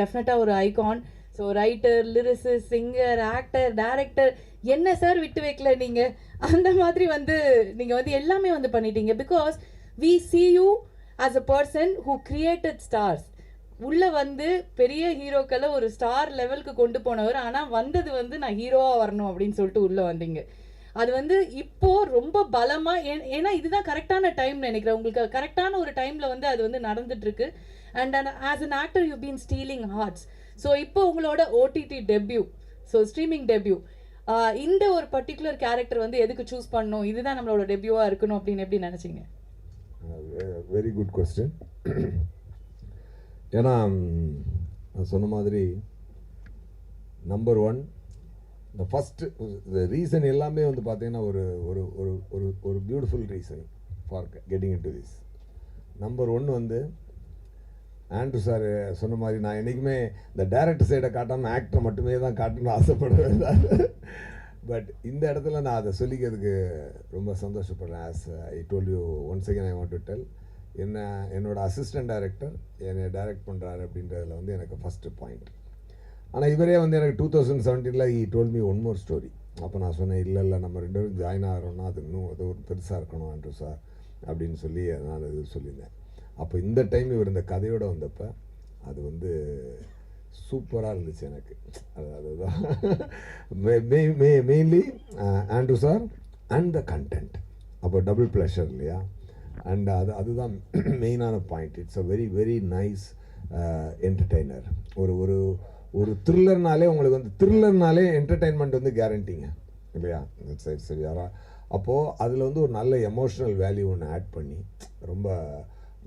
டெஃபினட்டாக ஒரு icon. So writer, lyricist, singer, actor, director, என்ன சார் விட்டு வைக்கல நீங்கள்? அந்த மாதிரி வந்து நீங்கள் வந்து எல்லாமே வந்து பண்ணிட்டீங்க. Because we see you as a person who created stars. உள்ளே வந்து பெரிய ஹீரோக்களை ஒரு ஸ்டார் லெவலுக்கு கொண்டு போனவர். ஆனால் வந்தது வந்து நான் ஹீரோவாக வரணும் அப்படின்னு சொல்லிட்டு உள்ளே வந்தீங்க. அது வந்து இப்போது ரொம்ப பலமாக ஏன்னா இதுதான் கரெக்டான டைம்னு நினைக்கிறேன். உங்களுக்கு கரெக்டான ஒரு டைமில் வந்து அது வந்து நடந்துட்டுருக்கு. And as an actor you been stealing hearts. So இப்போ உங்களோட OTT debut, so streaming debut, இந்த ஒரு பர்டிகுலர் கேரக்டர் வந்து எதுக்கு சூஸ் பண்ணணும், இதுதான் நம்மளோட டெபியூவாக இருக்கணும் அப்படின்னு எப்படி நினச்சிங்க? Very good question. ஏன்னா நான் சொன்ன மாதிரி நம்பர் ஒன், இந்த ஃபஸ்ட்டு ரீசன் எல்லாமே வந்து பார்த்தீங்கன்னா ஒரு ஒரு ஒரு ஒரு ஒரு beautiful reason for getting in to this. Number one வந்து ஆண்ட்ரூ சார் சொன்ன மாதிரி நான் என்றைக்குமே இந்த டைரக்டர் சைடை காட்டாமல் ஆக்டரை மட்டுமே தான் காட்டணும்னு ஆசைப்படுவேன் தான். பட் இந்த இடத்துல நான் அதை சொல்லிக்கிறதுக்கு ரொம்ப சந்தோஷப்படுறேன். As I told you once again I want to tell, என்னோட அசிஸ்டன்ட் டைரக்டர் என்னை டைரக்ட் பண்ணுறாரு அப்படின்றதுல வந்து எனக்கு ஃபஸ்ட்டு பாயிண்ட். ஆனால் இவரே வந்து எனக்கு 2017 he told me one more story. அப்போ நான் சொன்னேன், இல்லை நம்ம ரெண்டு பேரும் ஜாயின் ஆகிறோம்னா அது இன்னும் அது ஒரு பெருசாக இருக்கணும் ஆண்ட்ரூ சார் அப்படின்னு சொல்லி நான் இது சொல்லியிருந்தேன். அப்போ இந்த டைம் இவர் இந்த கதையோடு வந்தப்போ அது வந்து சூப்பராக இருந்துச்சு எனக்கு. அதுதான் mainly Andrew sir and the content. அப்போ டபுள் ப்ளஷர் இல்லையா? அண்ட் அதுதான் மெயினான point. It's a very very nice entertainer. ஒரு ஒரு ஒரு த்ரில்லர்னாலே உங்களுக்கு வந்து த்ரில்லர்னாலே என்டர்டெயின்மெண்ட் வந்து கேரண்டிங்க இல்லையா? சரி சரி யாரா அப்போது அதில் வந்து ஒரு நல்ல எமோஷ்னல் வேல்யூ ஒன்று ஆட் பண்ணி ரொம்ப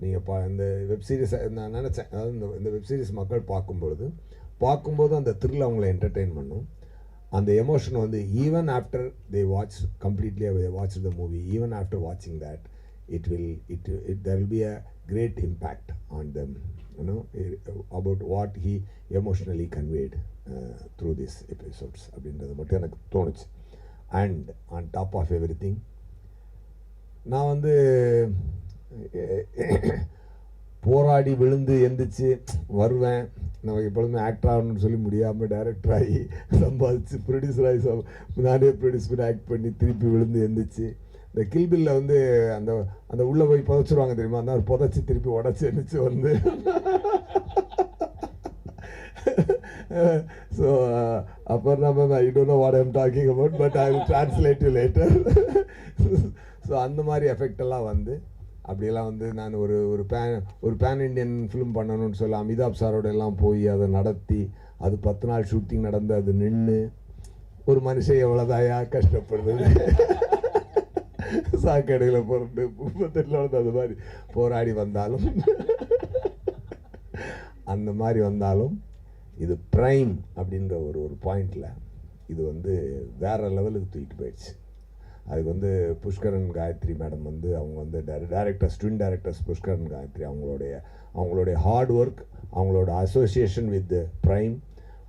நீங்கள் இந்த வெப்சீரிஸ் நான் நினச்சேன், அதாவது இந்த வெப்சீரிஸ் மக்கள் பார்க்கும்போது அந்த த்ரில் அவங்கள என்டர்டெயின் பண்ணும். அந்த எமோஷன் வந்து even after they watch completely watch the movie, even after வாட்சிங் that there will be a great impact on them, you know, about what he emotionally conveyed through these episodes அப்படின்றது மட்டும் எனக்கு தோணுச்சு. And on top of everything நான் வந்து போராடி விழுந்து எந்திரிச்சு வருவேன். நமக்கு எப்பொழுதுமே ஆக்டர் ஆகணும்னு சொல்லி முடியாமல் டைரக்டர் ஆகி சம்பாதிச்சு ப்ரொடியூசர் ஆகி நானே ப்ரொடியூஸ் பண்ணி ஆக்ட் பண்ணி திருப்பி விழுந்து எந்திரிச்சு இந்த கில்பில்ல வந்து அந்த அந்த உள்ளே போய் புதைச்சிருவாங்க தெரியுமா? அந்த புதைச்சி திருப்பி உடச்சி எந்திரிச்சு வந்து ஸோ அப்புறம் நம்ம I don't know what I am talking about, but I will translate you later. So அந்த மாதிரி எஃபெக்ட் எல்லாம் வந்து அப்படியெல்லாம் வந்து நான் ஒரு பேன் இண்டியன் ஃபிலிம் பண்ணணும்னு சொல்லி அமிதாப் சாரோட எல்லாம் போய் அதை நடத்தி அது 10 நாள் ஷூட்டிங் நடந்து அது நின்று ஒரு மனுஷன் எவ்வளோதாயா கஷ்டப்படுது சாக்கடையில் போகிறது 38 அந்த மாதிரி போராடி வந்தாலும் அந்த மாதிரி வந்தாலும் இது ப்ரைம் அப்படின்ற ஒரு பாயிண்டில் இது வந்து வேறு லெவலுக்கு தூக்கிட்டு போயிடுச்சு. அதுக்கு வந்து புஷ்கரன் காயத்ரி மேடம் வந்து அவங்க வந்து directors, twin directors Pushkar and Gayathri, அவங்களுடைய ஹார்ட் ஒர்க், அவங்களோட association with Prime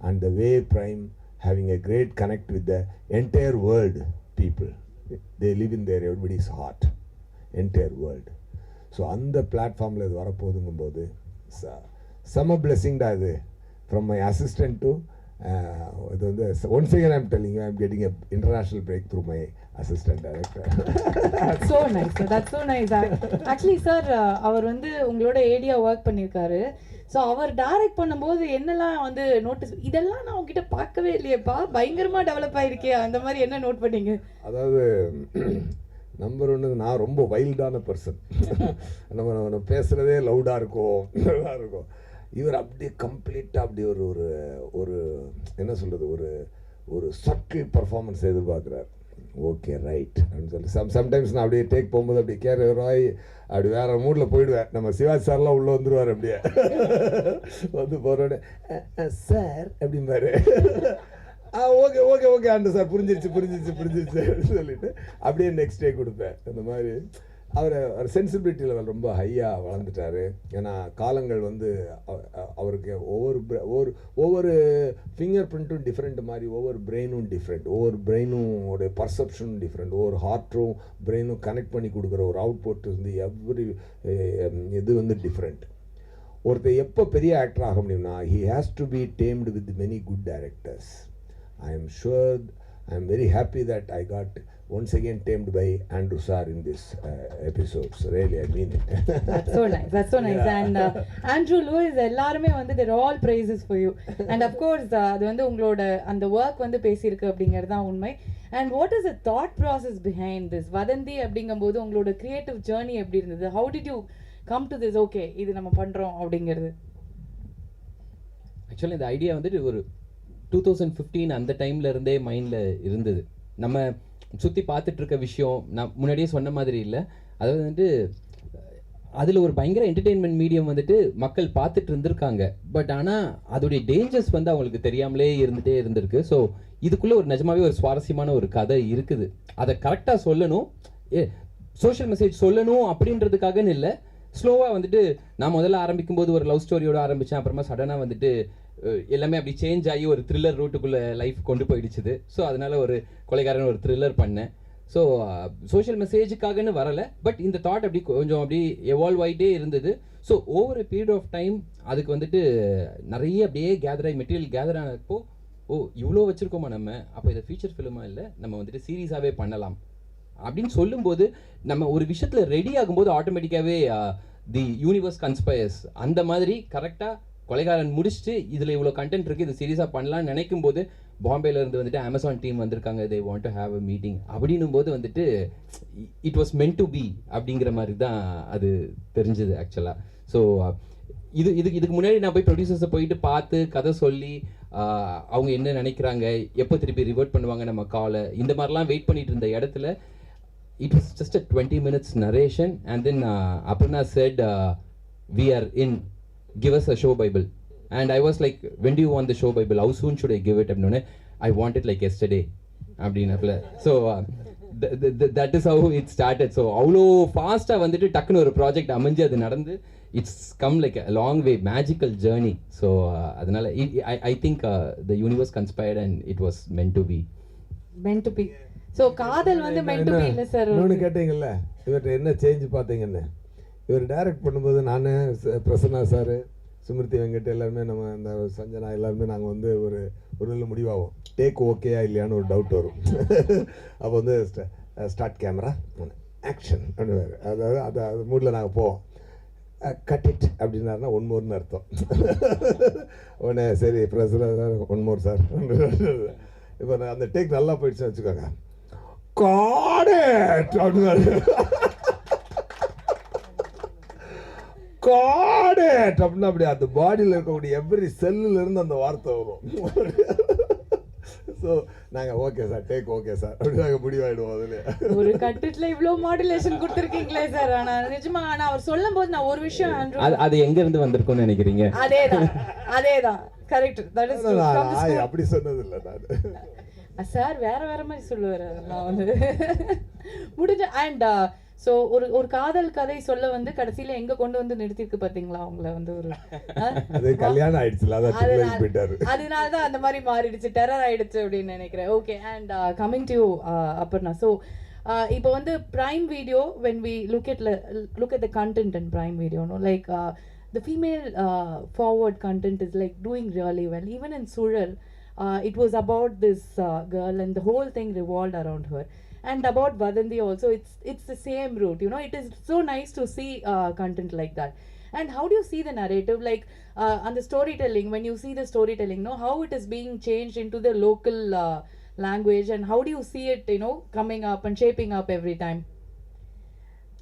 and the way Prime having a great connect with the entire world people. they live in their everybody's heart, entire world. So அந்த பிளாட்ஃபார்மில் இது வரப்போகுதுங்கும்போது செம பிளெஸிங்டா இது. ஃப்ரம் மை அசிஸ்டன்ட் டு இது வந்து once again I'm telling I am getting a international breakthrough my assistant director. So nice, that's so nice. Actually sir அவர் வந்து உங்களோட ஏடியா ஒர்க் பண்ணியிருக்காரு. ஸோ அவர் டைரக்ட் பண்ணும்போது என்னெல்லாம் வந்து நோட்டீஸ், இதெல்லாம் நான் உங்ககிட்ட பார்க்கவே இல்லையேப்பா, பயங்கரமாக டெவலப் ஆகிருக்கே, அந்த மாதிரி என்ன நோட் பண்ணீங்க? அதாவது நம்பர் ஒன்று, நான் ரொம்ப வைல்டான பர்சன். நம்ம பேசுகிறதே லவுடாக இருக்கும். இவர் அப்படியே கம்ப்ளீட்டாக அப்படி ஒரு ஒரு என்ன சொல்கிறது, ஒரு சட்டில் பர்ஃபார்மன்ஸ் எதிர்பார்க்குறார். ஓகே ரைட் அப்படின்னு சொல்லி சம்டைம்ஸ் நான் அப்படியே டேக் போகும்போது அப்படி ராய் அப்படி வேற மூடில் போயிடுவேன். நம்ம சிவாஜி சார்லாம் உள்ளே வந்துடுவார். அப்படியே வந்து போகிறோட சார் அப்படிம்பாரு. ஓகே ஓகே ஓகே ஆண்டு சார் புரிஞ்சிருச்சு அப்படின்னு சொல்லிட்டு அப்படியே நெக்ஸ்ட் டே கொடுப்பேன். அந்த மாதிரி அவர் சென்சிபிலிட்டி லெவல் ரொம்ப ஹையாக வளர்ந்துட்டார். ஏன்னா காலங்கள் வந்து அவருக்கு ஒவ்வொரு ஃபிங்கர் பிரிண்ட்டும் டிஃப்ரெண்ட் மாதிரி, ஒவ்வொரு பிரெயினும் டிஃப்ரெண்ட், ஒவ்வொரு பிரெயினும் உடைய பர்செப்ஷனும் டிஃப்ரெண்ட், ஒவ்வொரு ஹார்ட்டும் பிரெயினும் கனெக்ட் பண்ணி கொடுக்குற ஒரு அவுட்புட் வந்து இது வந்து டிஃப்ரெண்ட். ஒருத்தர் எப்போ பெரிய ஆக்டர் ஆக முடியும்னா he has to be tamed with many good directors. I am sure, I am very happy that I got once again tamed by Andrew sir in this episodes. Really, I mean it. That's so nice. That's so nice. Yeah. And Andrew Lewis, எல்லாருமே வந்து they're all praises for you. And of course, அது வந்து உங்களோட அந்த work வந்து பேசியிருக்கு அப்படிங்கிறது தான் உண்மை. And what is the thought process behind this? Vadhandhi அப்படிங்கும்போது உங்களோட creative journey எப்படி இருந்தது? How did you come to this? Okay, இது நம்ம பண்றோம் அப்படிங்கிறது. ஆக்சுவலி இந்த ஐடியா வந்துட்டு ஒரு 2015 அந்த டைம்ல இருந்தே மைண்ட்ல இருந்தது. நம்ம சுற்றி பார்த்துட்டு இருக்க விஷயம் நான் முன்னாடியே சொன்ன மாதிரி இல்லை. அதாவது வந்துட்டு அதில் ஒரு பயங்கர என்டர்டெயின்மெண்ட் மீடியம் வந்துட்டு மக்கள் பார்த்துட்டு இருந்திருக்காங்க. பட் ஆனால் அதோடைய டேஞ்சர்ஸ் வந்து அவங்களுக்கு தெரியாமலே இருந்துகிட்டே இருந்திருக்கு. ஸோ இதுக்குள்ளே ஒரு நிஜமாவே ஒரு சுவாரஸ்யமான ஒரு கதை இருக்குது. அதை கரெக்டாக சொல்லணும், சோஷியல் மெசேஜ் சொல்லணும் அப்படின்றதுக்காகன்னு இல்லை. ஸ்லோவாக வந்துட்டு நான் முதல்ல ஆரம்பிக்கும் போது ஒரு லவ் ஸ்டோரியோட ஆரம்பித்தேன். அப்புறமா சடனாக வந்துட்டு எல்லாமே அப்படி சேஞ்ச் ஆகி ஒரு த்ரில்லர் ரூட்டுக்குள்ளே லைஃப் கொண்டு போயிடுச்சுது. ஸோ அதனால ஒரு கொலைகாரன் ஒரு த்ரில்லர் பண்ணேன். ஸோ சோஷியல் மெசேஜுக்காகன்னு வரலை, பட் இந்த தாட் அப்படி கொஞ்சம் அப்படி எவால்வ் ஆகிட்டே இருந்தது. So over a period of time அதுக்கு வந்துட்டு நிறைய அப்படியே கேதர் ஆகி மெட்டீரியல் கேதர் ஆனப்போ, ஓ இவ்வளோ வச்சுருக்கோமா நம்ம, அப்போ இதை ஃபீச்சர் ஃபிலிமாக இல்லை நம்ம வந்துட்டு சீரியஸாகவே பண்ணலாம் அப்படின்னு சொல்லும்போது, நம்ம ஒரு விஷயத்தில் ரெடி ஆகும்போது ஆட்டோமேட்டிக்காகவே தி யூனிவர்ஸ் கன்ஸ்பயர்ஸ் அந்த மாதிரி கரெக்டாக கொலைகாரன் முடிச்சுட்டு இதில் இவ்வளோ கண்டென்ட் இருக்குது, இது சீரியஸாக பண்ணலாம்னு நினைக்கும் போது பாம்பேலேருந்து வந்துட்டு அமேசான் டீம் வந்திருக்காங்க, they want to have a meeting அப்படின்னும் போது வந்துட்டு it was meant to be அப்படிங்கிற மாதிரி தான் அது தெரிஞ்சுது ஆக்சுவலாக. ஸோ இதுக்கு முன்னாடி நான் போய் ப்ரொடியூசர்ஸை போயிட்டு பார்த்து கதை சொல்லி அவங்க என்ன நினைக்கிறாங்க, எப்போ திருப்பி ரிவர்ட் பண்ணுவாங்க நம்ம காலை, இந்த மாதிரிலாம் வெயிட் பண்ணிட்டு இருந்த இடத்துல it was just a 20 minutes narration and then Aparna said we are in, give us a show bible. And I was like, when do you want the show bible, how soon should I give it? I want it like yesterday அப்படினப்பல. So that is how it started. So அவ்வளோ ஃபாஸ்ட்டாக வந்துட்டு டக்குன்னு ஒரு project அமைஞ்சு அது நடந்து it's come like a long way magical journey. So அதனால I think the universe conspired and it was meant to be. Meant to be. So காதல் வந்து மென்ட் டு பி இல்லை சார். இன்னொன்று கேட்டீங்கல்ல, இவர்கிட்ட என்ன சேஞ்ச் பார்த்தீங்கன்னு. இவர் டைரக்ட் பண்ணும்போது நான் பிரசன்னா சார், ஸ்மிருதி வெங்கட் எல்லாருமே, நம்ம இந்த சஞ்சனா எல்லாருமே நாங்கள் வந்து ஒரு நல்ல முடிவாகும், டேக் ஓகேயா இல்லையான்னு ஒரு டவுட் வரும். அப்போ வந்து ஸ்டார்ட் கேமரா ஆக்ஷன் அப்படின்னு, அதாவது அது மூடில் நாங்கள் போவோம். கட் இட் அப்படின்னாருன்னா ஒன் மோர்னு அர்த்தம். உடனே சரி Prasanna sir one more sir. இப்போ அந்த டேக் நல்லா போயிடுச்சுன்னு வச்சுக்கோங்க, காடேட் அப்படின்னாரு. காடேட் அப்படின்னா அப்படி அந்த பாடியில் இருக்கக்கூடிய எவ்ரி செல்லுலேருந்து அந்த வார்த்தை வரும். ஸோ நாங்கள் okay sir, take okay sir அப்படி நாங்கள் முடிவாயிடுவோம். அதில் ஒரு கட்டிட்ல இவ்வளோ மாடுலேஷன் கொடுத்துருக்கீங்களே சார். ஆனால் நிஜமா ஆனால் அவர் சொல்லும் போது நான் ஒரு விஷயம் அது எங்கேருந்து வந்திருக்கும்னு நினைக்கிறீங்க? அதேதான் கரெக்ட். தட் இஸ் அப்படி சொன்னது இல்லை நான் சார், வேற மாதிரி சொல்லுவார். நான் வந்து முடிஞ்ச அண்ட் ஸோ ஒரு காதல் கதை சொல்ல வந்து கடைசியில் எங்கே கொண்டு வந்து நிறுத்திருக்கு பார்த்தீங்களா உங்களை வந்து ஒரு கல்யாணம் ஆயிடுச்சுல, அதனால தான் அந்த மாதிரி மாறிடுச்சு, டெரர் ஆயிடுச்சு அப்படின்னு நினைக்கிறேன். Okay, and coming to Aparna. So இப்போ வந்து Prime Video, when we look at the content in Prime Video, no, like the female forward content is like doing really well. Even in Suryah, it was about this girl and the whole thing revolved around her. And about Vadhandhi also, it's the same route, you know. It is so nice to see content like that. And how do you see the narrative, like and the storytelling, when you see the storytelling, no, how it is being changed into the local language, and how do you see it, you know, coming up and shaping up every time?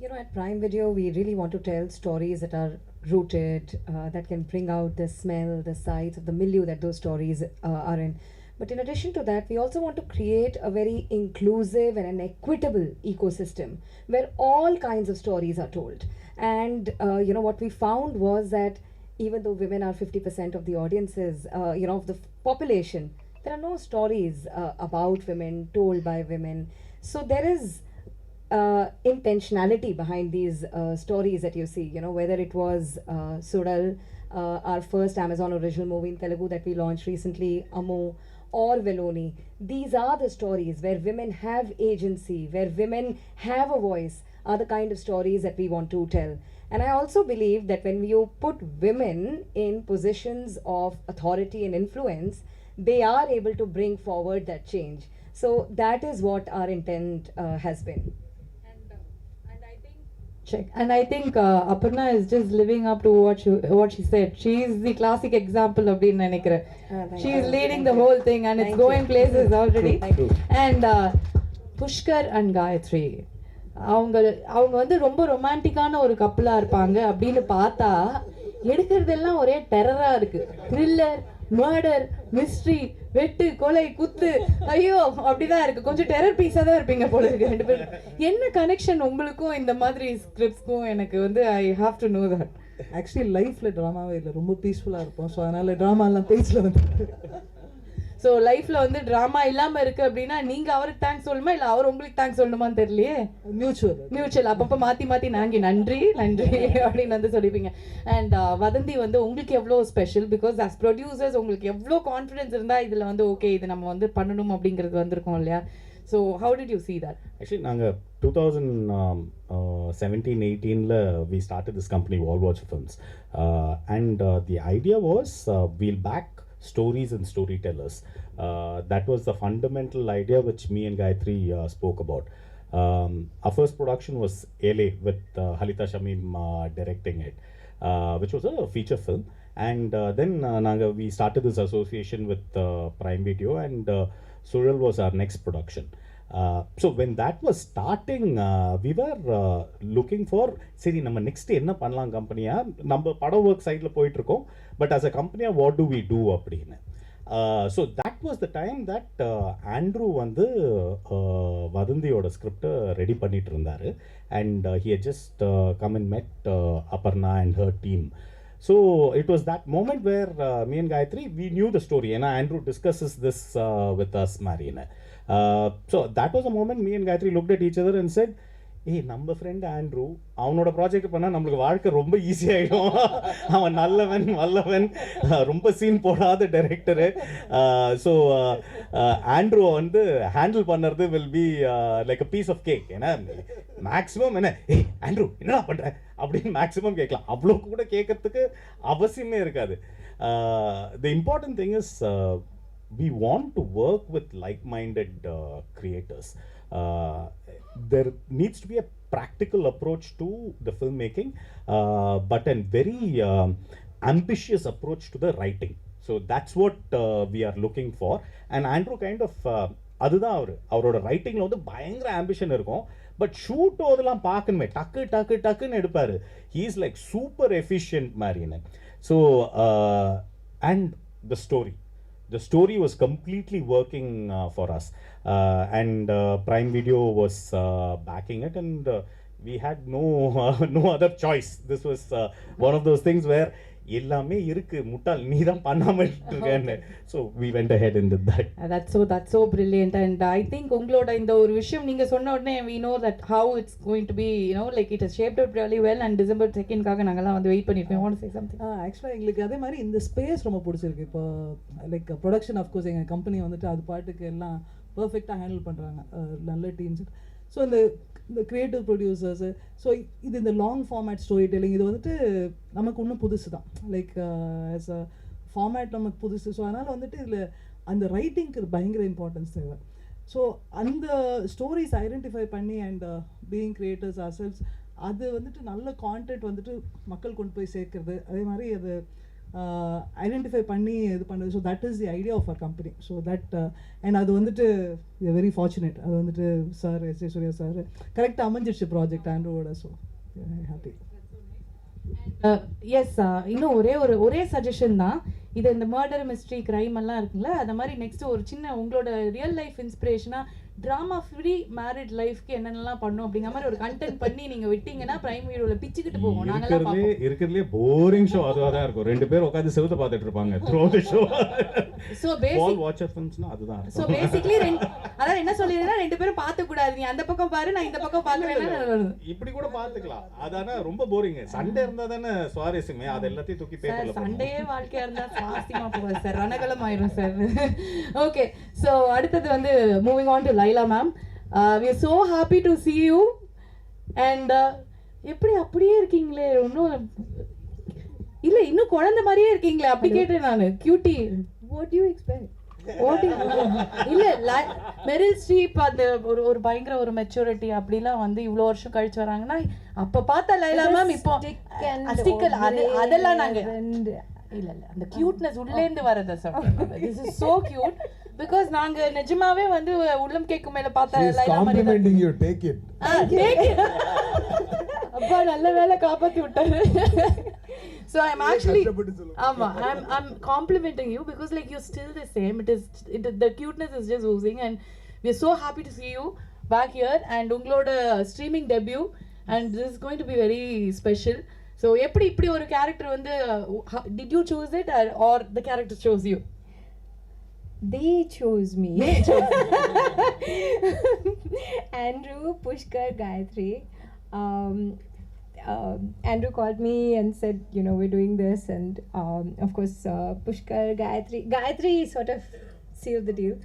You know, at Prime Video, we really want to tell stories that are rooted, that can bring out the smell, the sights of the milieu that those stories are in. But in addition to that, we also want to create a very inclusive and an equitable ecosystem where all kinds of stories are told. And, you know, what we found was that even though women are 50% of the audiences, you know, of the population, there are no stories about women told by women. So there is intentionality behind these stories that you see, you know, whether it was Suryah, our first Amazon original movie in Telugu that we launched recently, Amo, or Veloni. These are the stories where women have agency, where women have a voice, are the kind of stories that we want to tell. And I also believe that when you put women in positions of authority and influence, they are able to bring forward that change. So that is what our intent has been. Check. And I think Aparna is just living up to what she said. She is the classic example of being Nanikra. She is leading the whole thing and it's going places already. And Pushkar and Gayatri. அவங்க வந்து ரொம்ப ரொமான்டிக்கான ஒரு கப்பலா இருப்பாங்க அப்படின்னு பார்த்தா எடுக்கிறதெல்லாம் ஒரே டெரரா இருக்கு. Thriller, murder, mystery, வெட்டு, கொலை, குத்து, ஐயோ அப்படிதான் இருக்கு. கொஞ்சம் டெரர் பீஸா தான் இருப்பீங்க போல இருக்கு ரெண்டு பேரும். என்ன கனெக்ஷன் உங்களுக்கும் இந்த மாதிரி ஸ்கிரிப்ட்ஸ்க்கும்? எனக்கு வந்து I have to know that. Actually லைஃப்ல ட்ராமாவே இல்லை, ரொம்ப பீஸ்ஃபுல்லாக இருப்போம். ஸோ அதனால ட்ராமாலாம் பேஜில் வந்து ஸோ லைஃப்ல வந்து ட்ராமா இல்லாம இருக்கு அப்படின்னா நீங்க அவருக்கு தேங்க்ஸ் சொல்லணுமா இல்லை அவர் உங்களுக்கு தேங்க்ஸ் சொல்லணுமான்னு தெரியலையே. மியூச்சுவல் அப்பப்போ மாத்தி நாங்க நன்றி அப்படின்னு வந்து சொல்லிப்பீங்க. அண்ட் வதந்தி வந்து உங்களுக்கு எவ்வளோ ஸ்பெஷல்? பிகாஸ் அஸ் ப்ரொடியூசர்ஸ் உங்களுக்கு எவ்வளோ கான்ஃபிடன்ஸ் இருந்தா இதுல வந்து ஓகே இது நம்ம வந்து பண்ணணும் அப்படிங்கிறது வந்திருக்கோம் இல்லையா? So how did you see that? Actually, நாங்கள் 2017-18 we started this company, Wall Watch Films, and the idea was we'll back stories and storytellers. That was the fundamental idea which me and Gayatri spoke about. Our first production was LA with Halita Shamim directing it, which was a feature film. And then we started this association with Prime Video, and Suryah was our next production. So when that was starting, we were looking for, சரி நம்ம next என்ன பண்ணலாம் கம்பெனியா, நம்ம படம் work சைடில் போயிட்டுருக்கோம், but as a company what do we do அப்படின்னு. So that was the time that Andrew வந்து வதந்தியோட ஸ்கிரிப்டை ரெடி பண்ணிட்டு இருந்தார், and he had just come and met Aparna and her team. So it was that moment where me and Gayatri, we knew the story, and Andrew discusses this with us, Marina. So that was a moment me and Gayatri looked at each other and said, ஏய் நம்ம friend Andrew அவனோட project பண்ணால் நம்மளுக்கு வாழ்க்கை ரொம்ப ஈஸியாகிடும், அவன் நல்லவன் வல்லவன், ரொம்ப சீன் போடாத டைரக்டரு. ஸோ ஆண்ட்ரூவை வந்து ஹேண்டில் பண்ணுறது will be like a piece of cake. ஏன்னா மேக்ஸிமம் என்ன, ஏய் ஆண்ட்ரூ என்னடா பண்ணுற அப்படின்னு மேக்ஸிமம் கேட்கலாம், அவ்வளோ கூட கேட்கறதுக்கு அவசியமே இருக்காது. The important thing is we want to work with like-minded creators. There needs to be a practical approach to the filmmaking, but a very ambitious approach to the writing. So that's what we are looking for. And Andrew kind of அதுதான் அவரோட ரைட்டிங்கில் வந்து பயங்கர ambition இருக்கும், but shoot அதெல்லாம் பார்க்கணுமே டக்குன்னு எடுப்பார். He is like super efficient மாதிரின்னு. So and the story was completely working for us, and Prime Video was backing it, and we had no other choice. This was one of those things where எல்லாமே இருக்கு, முட்டாள் நீ தான் பண்ணாம இருக்கேன்னு. So we went ahead and did that. That's so brilliant. And I think உங்களோட இந்த ஒரு விஷயம் நீங்க சொன்ன உடனே we know that how it's going to be, like it has shaped out really well. And December 2nd காக நாங்கெல்லாம் வந்து வெயிட் பண்ணிருக்கோம். want to say something? ஆக்சுவலாக எங்களுக்கு அதே மாதிரி இந்த ஸ்பேஸ் ரொம்ப பிடிச்சிருக்கு. இப்போ லைக் ப்ரொடக்ஷன் ஆஃப்கோர்ஸ் எங்கள் கம்பெனி வந்துட்டு அது பாட்டுக்கு எல்லாம் பர்ஃபெக்டாக ஹேண்டில் பண்ணுறாங்க, நல்ல டீம்ஸ். ஸோ இந்த க்ரியேட்டிவ் ப்ரொடியூசர்ஸு, ஸோ இது இந்த லாங் ஃபார்மேட் ஸ்டோரி டெல்லிங் இது வந்துட்டு நமக்கு இன்னும் புதுசு தான், லைக் ஆஸ் அ ஃபார்மேட் நமக்கு புதுசு. ஸோ அதனால் வந்துட்டு இதில் அந்த ரைட்டிங்க்கு பயங்கர இம்பார்ட்டன்ஸ் தேவை. ஸோ அந்த ஸ்டோரிஸ் ஐடென்டிஃபை பண்ணி and being creators are sells, அது வந்துட்டு நல்ல கான்டென்ட் வந்துட்டு மக்கள் கொண்டு போய் சேர்க்கறது, அதே மாதிரி அது ஐடென்டிஃபை பண்ணி இது பண்ணுறது. So that is the idea of our company. So that and அது வந்துட்டு வெரி ஃபார்ச்சுனேட், அது வந்துட்டு சார் சூர்யா சார் கரெக்டாக அமைஞ்சிடுச்சு ப்ராஜெக்ட் ஆண்ட்ரூவோட. So happy. எஸ், இன்னும் ஒரே சஜஷன் தான். இது இந்த மர்டர் மிஸ்ட்ரி கிரைம் எல்லாம் இருக்குல்ல, அந்த மாதிரி நெக்ஸ்ட் ஒரு சின்ன உங்களோட ரியல் லைஃப் இன்ஸ்பிரேஷனா ட்ராமா ஃப்ரீ மேரிட் லைஃப்க்கு என்னென்னலாம் பண்ணும் அப்படிங்கிற மாதிரி ஒரு கண்டென்ட் பண்ணி நீங்க விட்டீங்கன்னா பிரைம் வீடியோல பிச்சுக்கிட்டு போவோம். நாங்கெல்லாம் இருக்கிறதுலே போரிங் ஷோ அதுவா தான் இருக்கும். ரெண்டு பேர் உட்கார்ந்து செவுத்த பார்த்துட்டு இருப்பாங்க through the show. So basic watcher ஃபிலிம்ஸ்னா அதுதான். சோ பேசிக்கலி அதான் என்ன சொல்லிரேன்னா ரெண்டு பேரும் பார்க்க கூடாது, நீ அந்த பக்கம் பாரு நான் இந்த பக்கம் பார்க்கறேன்னா இப்படி கூட பார்த்துக்கலாம். அதானே ரொம்ப போரிங். சண்டே இருந்தா தானே சுவாரஸ்யமே, அது எல்லாத்தையும் தூக்கி பேப்பர்ல போடுங்க. சண்டே வாழ்க்கையா இருந்தா சுவாரஸ்யமா போகாது சார், ரணகலம் ஆயிரும் சார். ஓகே, சோ அடுத்து வந்து moving on to Laila ma'am. We are so happy to see you. And எப்படி அப்படியே இருக்கீங்களே, இன்னும் இல்ல இன்னும் குழந்தை மாதிரியே இருக்கீங்களே அப்படி கேட்டேன் நான். Cutie. What do you expect? இல்ல மெரில் ஸ்ட்ரீப் அந்த ஒரு பயங்கர ஒரு மெச்சூரிட்டி அப்படிலாம் வந்து இவ்வளோ வருஷம் கழிச்சு வராங்கன்னா அப்ப பார்த்தா லைலா மேம் இப்போ ஸ்டிக்கர் அதெல்லாம் நாங்க இல்ல அந்த கியூட்னஸ் உள்ளேந்து வரத சொல்றேன். This is so cute because நாங்க நிஜமாவே வந்து உள்ளம் கேக்கும் மேல பார்த்தா லைலா மாதிரி complimenting you, take it. அப்பா நல்ல வேளை காப்பாத்தி விட்டாரு. So I'm actually I'm complimenting you because like you're still the same. The cuteness is just oozing and we're so happy to see you back here and ungaloda streaming debut and this is going to be very special. So எப்படி ஒரு character வந்து did you choose it or the character chose you? They chose me. Andrew, Pushkar, Gayatri. Andrew called me and said, you know, we're doing this, and of course, Pushkar, Gayatri sort of sealed the deal.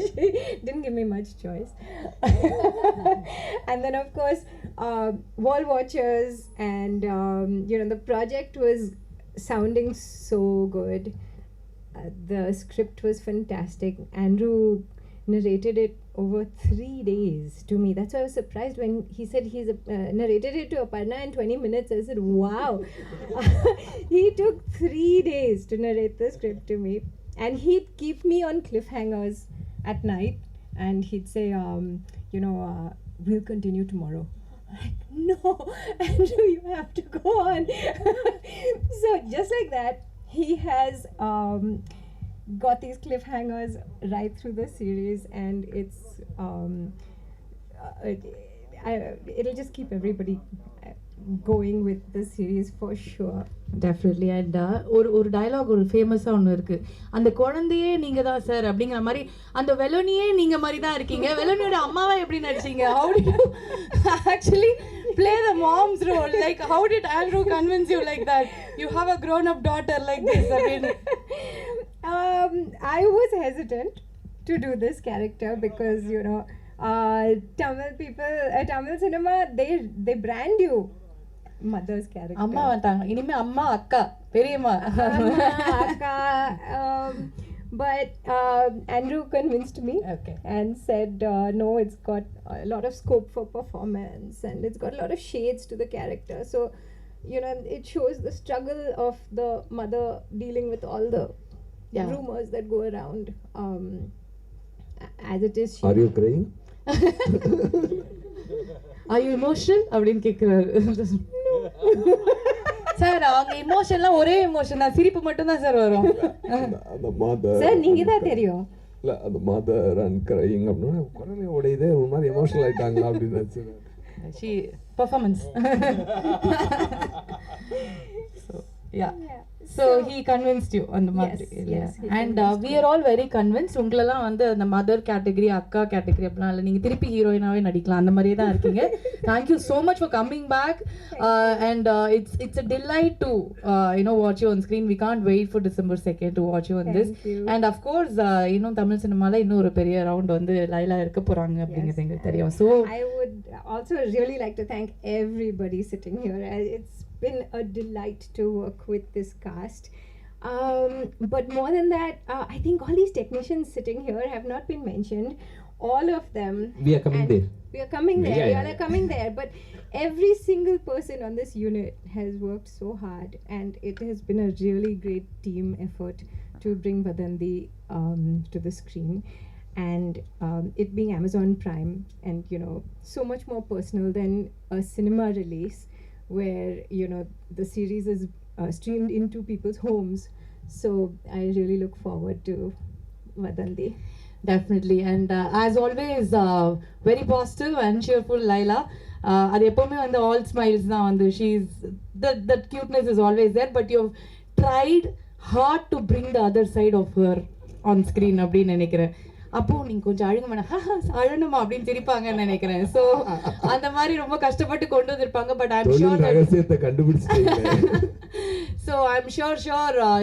She didn't give me much choice. And then, of course, Wall Watchers, and you know, the project was sounding so good. The script was fantastic. Andrew narrated it over 3 days to me. That's why I was surprised when he said he's narrated it to Aparna in 20 minutes. I said, wow. He took 3 days to narrate the script to me. And he'd keep me on cliffhangers at night. And he'd say, you know, we'll continue tomorrow. I'm like, no, Andrew, you have to go on. So just like that, he has got these cliffhangers right through the series, and it's it'll just keep everybody going with the series for sure. Definitely. And ஒரு dialogue ஒரு ஃபேமஸாக ஒன்று இருக்கு, அந்த குழந்தையே நீங்க தான் sir அப்படிங்கிற மாதிரி, அந்த வெலோனியே நீங்க மாதிரி தான் இருக்கீங்க. வெலோனியோட அம்மாவா எப்படி நடிச்சீங்க? How did you actually play the mom's role? Like how did Andrew convince you like that? You have a grown up daughter like this. I mean, I was hesitant to do this character because, you know, Tamil people, Tamil cinema, they brand you mother's character. அம்மா வந்தாங்க, இனிமே அம்மா அக்கா பெரியம்மா Akka, but Andrew convinced me and said, no, it's got a lot of scope for performance and it's got a lot of shades to the character. So, you know, it shows the struggle of the mother dealing with all the rumors that go around. As it is, Are you crying? Are you emotional அப்படின்னு கேட்குறாரு sir. அவங்க இமோஷன்லாம் ஒரே emotion தான், சிரிப்பு மட்டும் தான் sir வரும். அந்த mother சார் நீங்க தான் தெரியும். இல்ல அந்த மதர் அண்ட் கிரையிங் அப்படின்னா குரலே உடையதே ஒரு மாதிரி எமோஷனல் ஆயிட்டாங்களா அப்படின்னு நினைச்சேன். She performance. So he convinced you on the mother. Yes, and we are all very convinced. உங்களெல்லாம் வந்து அந்த மதர் கேட்டகரி அக்கா கேட்டகரி அப்படிலாம் இல்லை, நீங்கள் திருப்பி ஹீரோயினாவே நடிக்கலாம், அந்த மாதிரியே தான் இருக்கீங்க. Thank you so much for coming back. And it's a delight to you know watch you on screen. We can't wait for December 2nd to watch you on this. And of course இன்னும் தமிழ் சினிமாவில் இன்னும் ஒரு பெரிய round வந்து லைலா இருக்க போகிறாங்க அப்படிங்கிறது எங்களுக்கு தெரியும். So I would also really like to thank everybody sitting here. It's been a delight to work with this cast. But more than that, I think all these technicians sitting here have not been mentioned. All of them. We are coming there. We are coming there. Yeah, We yeah. are coming there. But every single person on this unit has worked so hard, and it has been a really great team effort to bring Vadhandhi to the screen. And it being Amazon Prime, and you know, so much more personal than a cinema release, where you know the series is streamed into people's homes. So I really look forward to Vadhandhi. Definitely. And as always, very positive and cheerful Laila. அது எப்பவுமே வந்து all smiles தான் வந்து, she's the cuteness is always there, but you've tried hard to bring the other side of her on screen அப்படின்னு நினைக்கிறேன். அப்போ நீங்க கொஞ்சம் அழுங்க வேணாம், அழணுமா அப்படின்னு சிரிப்பாங்கன்னு நினைக்கிறேன். ஸோ அந்த மாதிரி ரொம்ப கஷ்டப்பட்டு கொண்டு வந்திருப்பாங்க. பட் ஐம் ஷூர் ரகசியத்தை கண்டுபிடிச்சிட்டீங்க. So I'm sure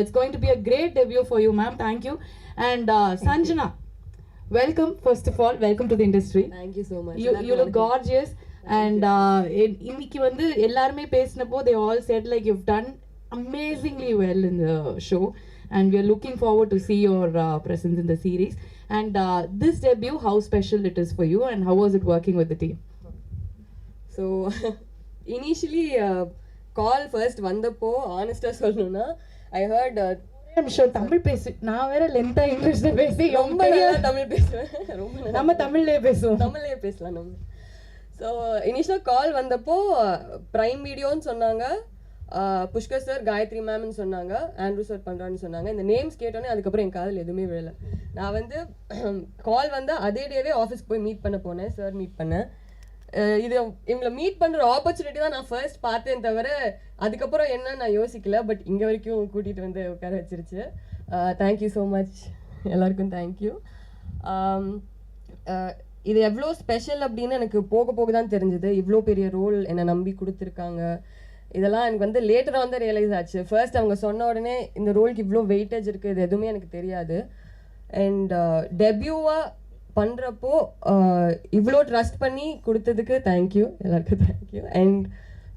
it's going to be a great debut for you, ma'am. Thank you. And Sanjana, welcome. First of all, welcome to the industry. Thank you so much. You look gorgeous. And இன்னைக்கு வந்து எல்லாருமே பேசினப்போ they all said like you've done amazingly well in the show and we are looking forward to see your presence in the series. And this debut, how special it is for you and how was it working with the team? So initially call first வந்தப்போ honest-ஆ சொல்லணும்னா I heard நிமிஷம் தமிழ் பேசு, நான் வேற லென்த்தா இங்கிலீஷ்ல பேசி ரொம்ப நல்லா தமிழ் பேசுவேன். ரொம்ப நம்ம தமிழ்லயே பேசுவோம். தமிழ்லயே பேசலாம் நம்ம. ஸோ இனிஷியலாக கால் வந்தப்போ ப்ரைம் வீடியோன்னு சொன்னாங்க, புஷ்கர் சார், காயத்ரி மேம்னு சொன்னாங்க, ஆண்ட்ரூ சார் பண்ணுறான்னு சொன்னாங்க. இந்த நேம்ஸ் கேட்டோன்னே அதுக்கப்புறம் என் காதில் எதுவுமே விழலை. நான் வந்து கால் வந்தால் அதே டேவே ஆஃபீஸ்க்கு போய் மீட் பண்ண போனேன், சார் மீட் பண்ணேன். இது இவங்களை மீட் பண்ணுற ஆப்பர்ச்சுனிட்டி தான் நான் ஃபர்ஸ்ட் பார்த்தேன் தவிர அதுக்கப்புறம் என்ன நான் யோசிக்கல. பட் இங்கே வரைக்கும் கூட்டிகிட்டு வந்து உட்கார வச்சிருச்சு. தேங்க்யூ ஸோ மச் எல்லாருக்கும், தேங்க்யூ. இது எவ்வளோ ஸ்பெஷல் அப்படின்னு எனக்கு போக போக தான் தெரிஞ்சுது. இவ்வளோ பெரிய ரோல் என்னை நம்பி கொடுத்துருக்காங்க. இதெல்லாம் எனக்கு வந்து லேட்டராக வந்து ரியலைஸ் ஆச்சு. ஃபர்ஸ்ட் அவங்க சொன்ன உடனே இந்த ரோலுக்கு இவ்வளோ வெயிட்டேஜ் இருக்குது, இது எதுவுமே எனக்கு தெரியாது. அண்ட் டெபியூவாக பண்ணுறப்போ இவ்வளோ ட்ரஸ்ட் பண்ணி கொடுத்ததுக்கு தேங்க்யூ, எல்லாருக்கும் தேங்க்யூ. அண்ட்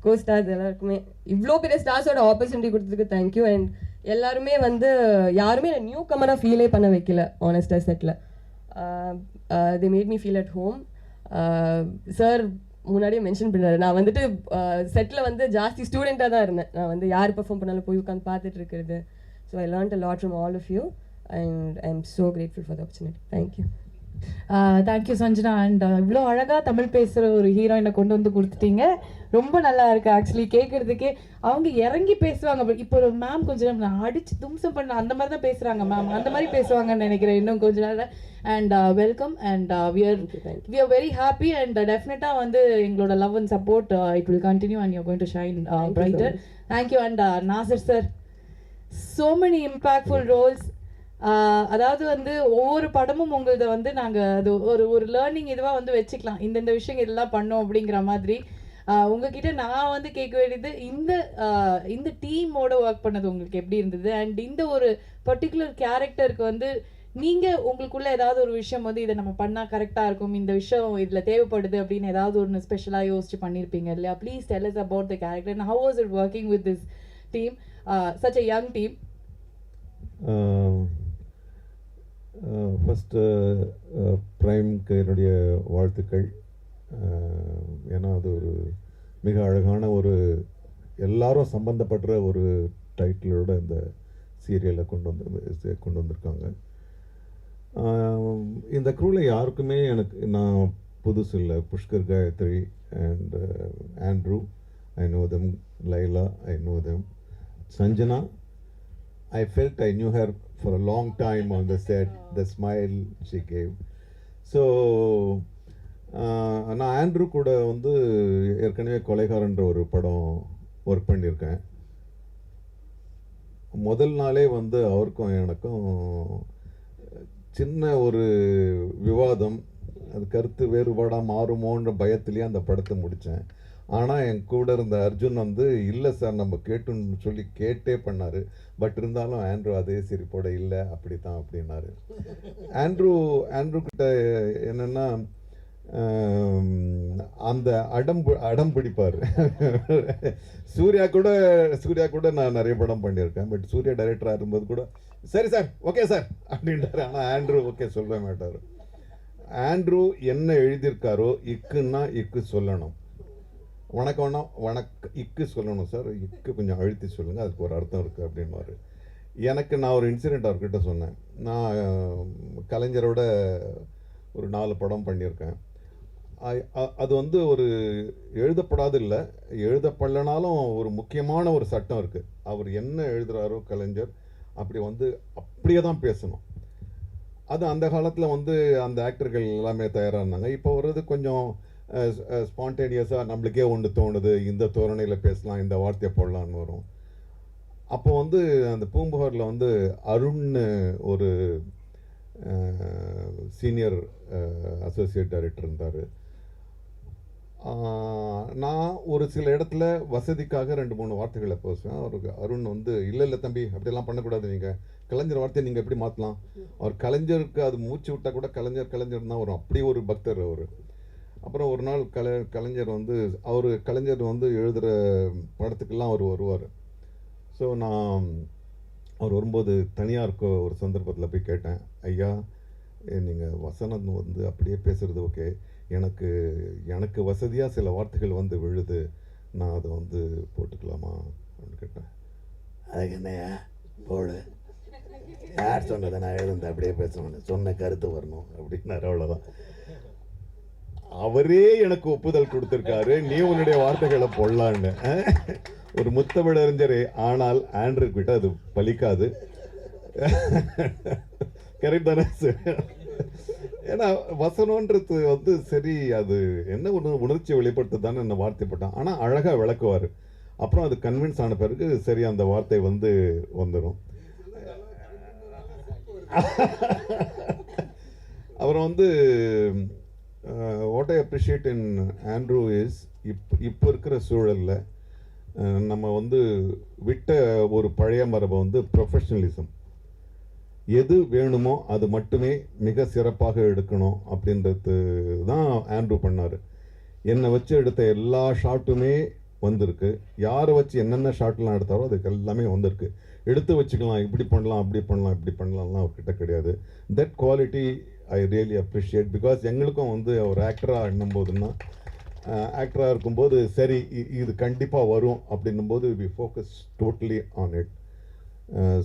கோ ஸ்டார்ஸ் எல்லாருக்குமே இவ்வளோ பெரிய ஸ்டார்ஸோட ஆப்பர்ச்சுனிட்டி கொடுத்ததுக்கு தேங்க்யூ. அண்ட் எல்லாருமே வந்து யாருமே என்னை நியூ கமராக ஃபீலே பண்ண வைக்கல. ஆனஸ்டாக செட்டில் they made me feel at home. Sir முன்னாடியே மென்ஷன் பண்ணாரு, நான் வந்துட்டு செட்டில் வந்து ஜாஸ்தி ஸ்டூடெண்ட்டாக தான் இருந்தேன். நான் வந்து யார் பெர்ஃபார்ம் பண்ணாலும் போய் உட்காந்து பார்த்துட்டு இருக்கிறது. So I learnt a lot from all of you and I am so grateful for the opportunity. Thank you. Thank you Sanjana. And இவ்வளோ அழகாக தமிழ் பேசுகிற ஒரு ஹீரோயினை கொண்டு வந்து கொடுத்துட்டீங்க. ரொம்ப நல்லா இருக்கு ஆக்சுவலி கேட்குறதுக்கே. அவங்க இறங்கி பேசுவாங்க. இப்போ ஒரு மேம் கொஞ்சம் நேரம் நான் அடிச்சு தும்சம் பண்ண அந்த மாதிரி தான் பேசுகிறாங்க மேம், அந்த மாதிரி பேசுவாங்கன்னு நினைக்கிறேன் இன்னும் கொஞ்ச நேரம். And welcome and we are very happy and டெஃபினட்டாக வந்து எங்களோட love and support it will continue and you're going to shine brighter. Thank you. And Nasser sir, so many impactful roles. அதாவது வந்து ஒவ்வொரு படமும் உங்களது வந்து நாங்கள் அது ஒரு லேர்னிங் இதுவாக வந்து வச்சுக்கலாம். இந்தந்த விஷயம் இதெல்லாம் பண்ணோம் அப்படிங்கிற மாதிரி. உங்ககிட்ட நான் வந்து கேட்க வேண்டியது, இந்த டீமோட ஒர்க் பண்ணது உங்களுக்கு எப்படி இருந்தது? அண்ட் இந்த ஒரு பர்டிகுலர் கேரக்டருக்கு வந்து நீங்கள் உங்களுக்குள்ள ஏதாவது ஒரு விஷயம் வந்து இதை நம்ம பண்ணால் கரெக்டாக இருக்கும், இந்த விஷயம் இதில் தேவைப்படுது அப்படின்னு ஏதாவது ஒன்று ஸ்பெஷலாக யோசிச்சு பண்ணியிருப்பீங்க இல்லையா? Please tell us about the character and how was it working with this team, such a young team? First ப்ரைம்க்கு என்னுடைய வாழ்த்துக்கள். ஏன்னா அது ஒரு மிக அழகான ஒரு எல்லாரும் சம்பந்தப்படுற ஒரு டைட்டிலோட இந்த சீரியலை கொண்டு வந்திருக்காங்க. இந்த க்ரூவில் யாருக்குமே நான் புதுசு இல்லை. Pushkar, Gayathri and Andrew, I know them. Laila, I know them. Sanjana, I felt I knew her for a long time on the set, the smile she gave. So, நான் ஆண்ட்ரூ கூட வந்து ஏற்கனவே கொலைகாரன்ற ஒரு படம் ஒர்க் பண்ணியிருக்கேன். முதல் நாளே வந்து அவருக்கும் எனக்கும் சின்ன ஒரு விவாதம், அது கருத்து வேறுபாடாக மாறுமோன்ற பயத்திலேயே அந்த படத்தை முடித்தேன். ஆனால் என் கூட இருந்த அர்ஜுன் வந்து இல்லை சார் நம்ம கேட்டுன்னு சொல்லி கேட்டே பண்ணார். பட் இருந்தாலும் ஆண்ட்ரூ அதே சிரிப்போட இல்லை அப்படி தான் அப்படின்னாரு. ஆண்ட்ரூ கிட்ட என்னென்னா அந்த அடம் பிடிப்பார். சூர்யா கூட நான் நிறைய படம் பண்ணியிருக்கேன். பட் சூர்யா டைரக்டராக இருக்கும்போது கூட சரி சார் ஓகே சார் அப்படின்றாரு. ஆனால் ஆண்ட்ரூ ஓகே சொல்ல மாட்டார். ஆண்ட்ரூ என்ன எழுதியிருக்காரோ இக்குன்னா இக்கு சொல்லணும், வணக்கம்னா இக்கு சொல்லணும் சார், இக்கு கொஞ்சம் அழுத்தி சொல்லுங்கள், அதுக்கு ஒரு அர்த்தம் இருக்குது அப்படின்வாரு. நான் ஒரு இன்சிடெண்ட் அவர்கிட்ட சொன்னேன். நான் கலைஞரோட ஒரு 4 படம் பண்ணியிருக்கேன். அது வந்து ஒரு எழுதப்படாது இல்லை, எழுதப்படலனாலும் ஒரு முக்கியமான ஒரு சட்டம் இருக்குது. அவர் என்ன எழுதுகிறாரோ கலைஞர் அப்படி வந்து அப்படியே தான் பேசணும். அது அந்த காலத்தில் வந்து அந்த ஆக்டர்கள் எல்லாமே தயாராக இருந்தாங்க. இப்போ வர்றது கொஞ்சம் ஸ்பான்டேனியஸாக நம்மளுக்கே ஒன்று தோணுது, இந்த தோரணையில் பேசலாம், இந்த வார்த்தையை போடலான்னு வரும். அப்போ வந்து அந்த பூம்புகாரில் வந்து அருண்னு ஒரு சீனியர் அசோசியேட் டைரக்டர் இருந்தார். நான் ஒரு சில இடத்துல வசதிக்காக 2-3 வார்த்தைகளை பேசுவேன். அவருக்கு அருண் வந்து இல்லை தம்பி அப்படியெல்லாம் பண்ணக்கூடாது, நீங்கள் கலைஞர் வார்த்தையை நீங்கள் எப்படி மாற்றலாம், அவர் கலைஞருக்கு அது மூச்சு விட்டால் கூட கலைஞர் தான் வரும், அப்படி ஒரு பக்தர் அவர். அப்புறம் ஒரு நாள் கலைஞர் வந்து கலைஞர் வந்து எழுதுகிற படத்துக்கெல்லாம் அவர் வருவார். ஸோ நான் அவர் வரும்போது தனியாக இருக்க ஒரு சந்தர்ப்பத்தில் போய் கேட்டேன், ஐயா நீங்கள் வசனம் வந்து அப்படியே பேசுகிறது ஓகே, எனக்கு வசதியாக சில வார்த்தைகள் வந்து விழுது, நான் அதை வந்து போட்டுக்கலாமா அப்படின்னு கேட்டேன். அதுக்கு என்னையா போடு, யார் சொன்னதை நான் எழுந்து அப்படியே பேசணும், சொன்ன கருத்து வரணும் அப்படின்னாரு. அவ்வளோதான். அவரே எனக்கு ஒப்புதல் கொடுத்துருக்காரு, நீ உன்னுடைய வார்த்தைகளை போடலான்னு. ஒரு முத்தமிழறிஞரே, ஆனால் ஆண்ட்ரூ கிட்ட அது பலிக்காது. கரெக்ட் தானே சார்? ஏன்னா வசனன்றது வந்து சரி, அது என்ன ஒன்று உணர்ச்சியை வெளிப்படுத்த தானே என்ன வார்த்தைப்பட்டான், ஆனால் அழகாக விளக்குவார். அப்புறம் அது கன்வின்ஸ் ஆன பிறகு சரி அந்த வார்த்தை வந்து வந்துடும். அப்புறம் வந்து what I appreciate in Andrew is, இப்போ இருக்கிற சூழலில் நம்ம வந்து விட்ட ஒரு பழைய மரபை வந்து ப்ரொஃபஷனலிசம், எது வேணுமோ அது மட்டுமே மிக சிறப்பாக எடுக்கணும் அப்படின்றது தான் ஆண்ட்ரூ பண்ணார். என்னை வச்சு எடுத்த எல்லா ஷாட்டுமே வந்திருக்கு. யாரை வச்சு என்னென்ன ஷாட்லாம் எடுத்தாரோ அதுக்கு எல்லாமே வந்திருக்கு. எடுத்து வச்சுக்கலாம், இப்படி பண்ணலாம், அப்படி பண்ணலாம், இப்படி பண்ணலாம்லாம் அவர்கிட்ட கிடையாது. That quality I really appreciate. Because எங்களுக்கும் வந்து அவர் ஆக்டராக எண்ணும்போதுன்னா, ஆக்டராக இருக்கும்போது சரி இது கண்டிப்பாக வரும் அப்படின்னும்போது we focus totally on it.